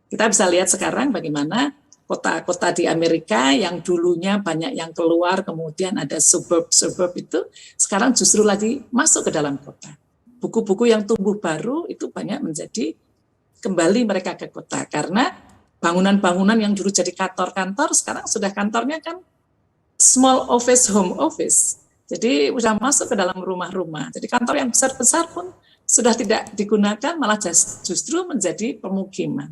Kita bisa lihat sekarang bagaimana kota-kota di Amerika yang dulunya banyak yang keluar, kemudian ada suburb itu, sekarang justru lagi masuk ke dalam kota. Buku-buku yang tumbuh baru itu banyak menjadi kembali mereka ke kota, karena bangunan-bangunan yang dulu jadi kantor-kantor, sekarang sudah kantornya kan small office, home office. Jadi sudah masuk ke dalam rumah-rumah. Jadi kantor yang besar-besar pun sudah tidak digunakan, malah justru menjadi pemukiman.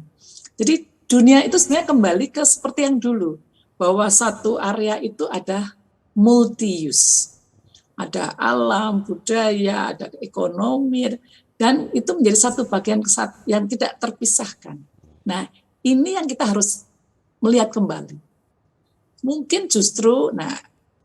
Jadi dunia itu sebenarnya kembali ke seperti yang dulu, bahwa satu area itu ada multi-use. Ada alam, budaya, ada ekonomi, dan itu menjadi satu bagian yang tidak terpisahkan. Nah, ini yang kita harus melihat kembali. Mungkin justru,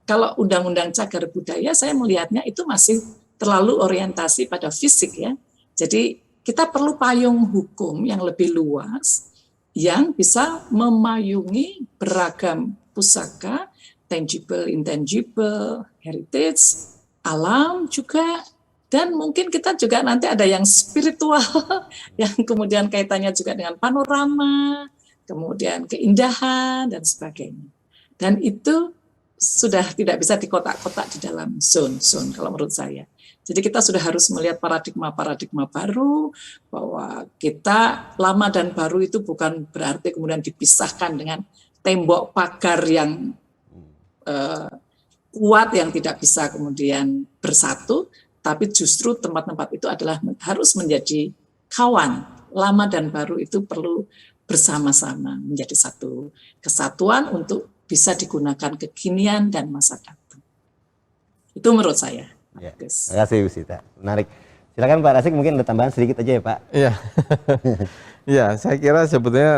kalau undang-undang cagar budaya, saya melihatnya itu masih terlalu orientasi pada fisik ya. Jadi kita perlu payung hukum yang lebih luas, yang bisa memayungi beragam pusaka, tangible, intangible, heritage, alam juga, dan mungkin kita juga nanti ada yang spiritual, yang kemudian kaitannya juga dengan panorama, kemudian keindahan, dan sebagainya. Dan itu sudah tidak bisa dikotak-kotak di dalam zone-zone kalau menurut saya. Jadi kita sudah harus melihat paradigma-paradigma baru, bahwa kita lama dan baru itu bukan berarti kemudian dipisahkan dengan tembok pagar yang kuat yang tidak bisa kemudian bersatu, tapi justru tempat-tempat itu adalah harus menjadi kawan. Lama dan baru itu perlu bersama-sama menjadi satu kesatuan untuk bisa digunakan kekinian dan masa datang. Itu menurut saya. Ya, terima kasih Bu Sita. Menarik. Silakan Pak Rasik, mungkin ada tambahan sedikit aja ya Pak. Iya. Ya, saya kira sebetulnya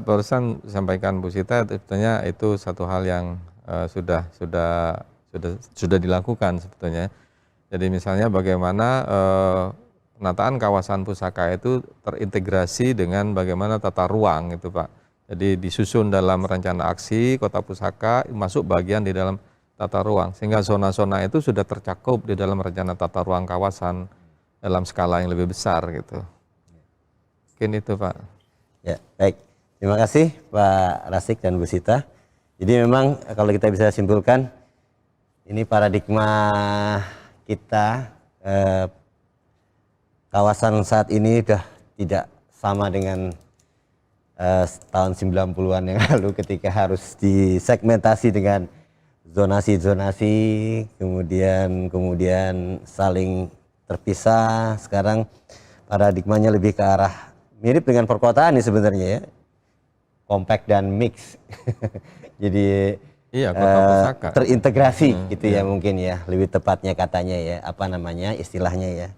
barusan disampaikan Bu Sita, sebetulnya itu satu hal yang sudah dilakukan sebetulnya. Jadi misalnya bagaimana penataan kawasan pusaka itu terintegrasi dengan bagaimana tata ruang itu Pak. Jadi disusun dalam rencana aksi kota pusaka, masuk bagian di dalam tata ruang, sehingga zona-zona itu sudah tercakup di dalam rencana tata ruang kawasan dalam skala yang lebih besar gitu. Mungkin itu Pak. Ya, baik. Terima kasih Pak Rasik dan Bu Sita. Jadi memang kalau kita bisa simpulkan, ini paradigma kita, kawasan saat ini sudah tidak sama dengan tahun 90-an yang lalu ketika harus disegmentasi dengan zonasi-zonasi, kemudian saling terpisah. Sekarang paradigmanya lebih ke arah mirip dengan perkotaan nih sebenarnya ya, compact dan mix. Jadi iya, kota pusaka terintegrasi gitu ya mungkin ya, lebih tepatnya katanya ya, apa namanya istilahnya ya.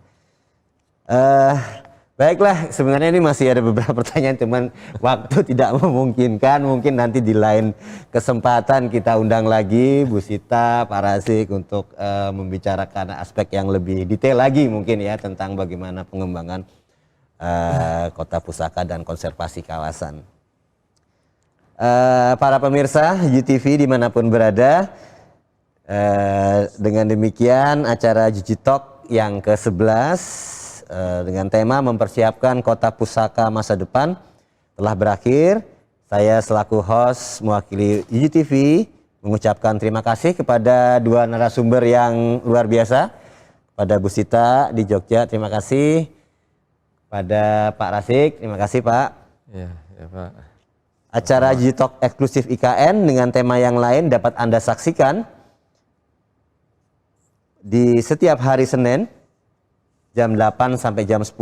Baiklah, sebenarnya ini masih ada beberapa pertanyaan, cuman waktu tidak memungkinkan. Mungkin nanti di lain kesempatan kita undang lagi Bu Sita, Pak Rasik untuk membicarakan aspek yang lebih detail lagi mungkin ya tentang bagaimana pengembangan kota pusaka dan konservasi kawasan. Para pemirsa UTV dimanapun berada, dengan demikian acara Gigi Talk yang ke-11 dengan tema mempersiapkan kota pusaka masa depan telah berakhir. Saya selaku host mewakili UTV mengucapkan terima kasih kepada dua narasumber yang luar biasa. Pada Bu Sita di Jogja, terima kasih. Pada Pak Rasik, terima kasih Pak. Iya, ya Pak. Acara Gigi Talk eksklusif IKN dengan tema yang lain dapat Anda saksikan di setiap hari Senin jam 8 sampai jam 10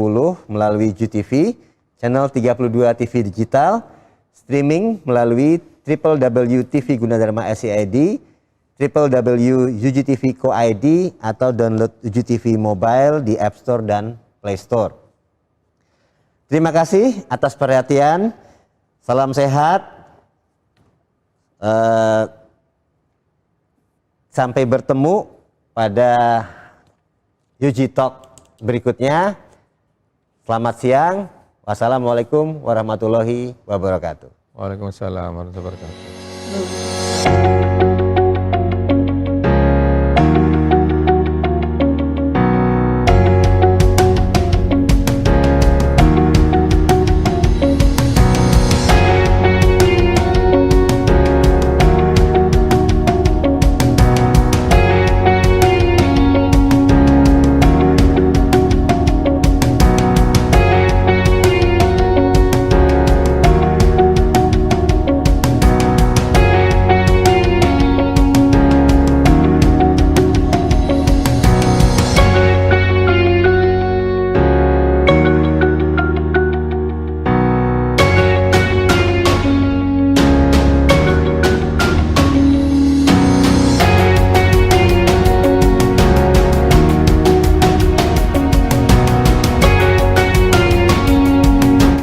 melalui JUTV, channel 32 TV digital, streaming melalui www.tv Gunadarma SCID, www.ujtv.co.id atau download UJTV Mobile di App Store dan Play Store. Terima kasih atas perhatian. Salam sehat. Sampai bertemu pada UJ Talk berikutnya. Selamat siang. Wassalamualaikum warahmatullahi wabarakatuh. Waalaikumsalam warahmatullahi wabarakatuh.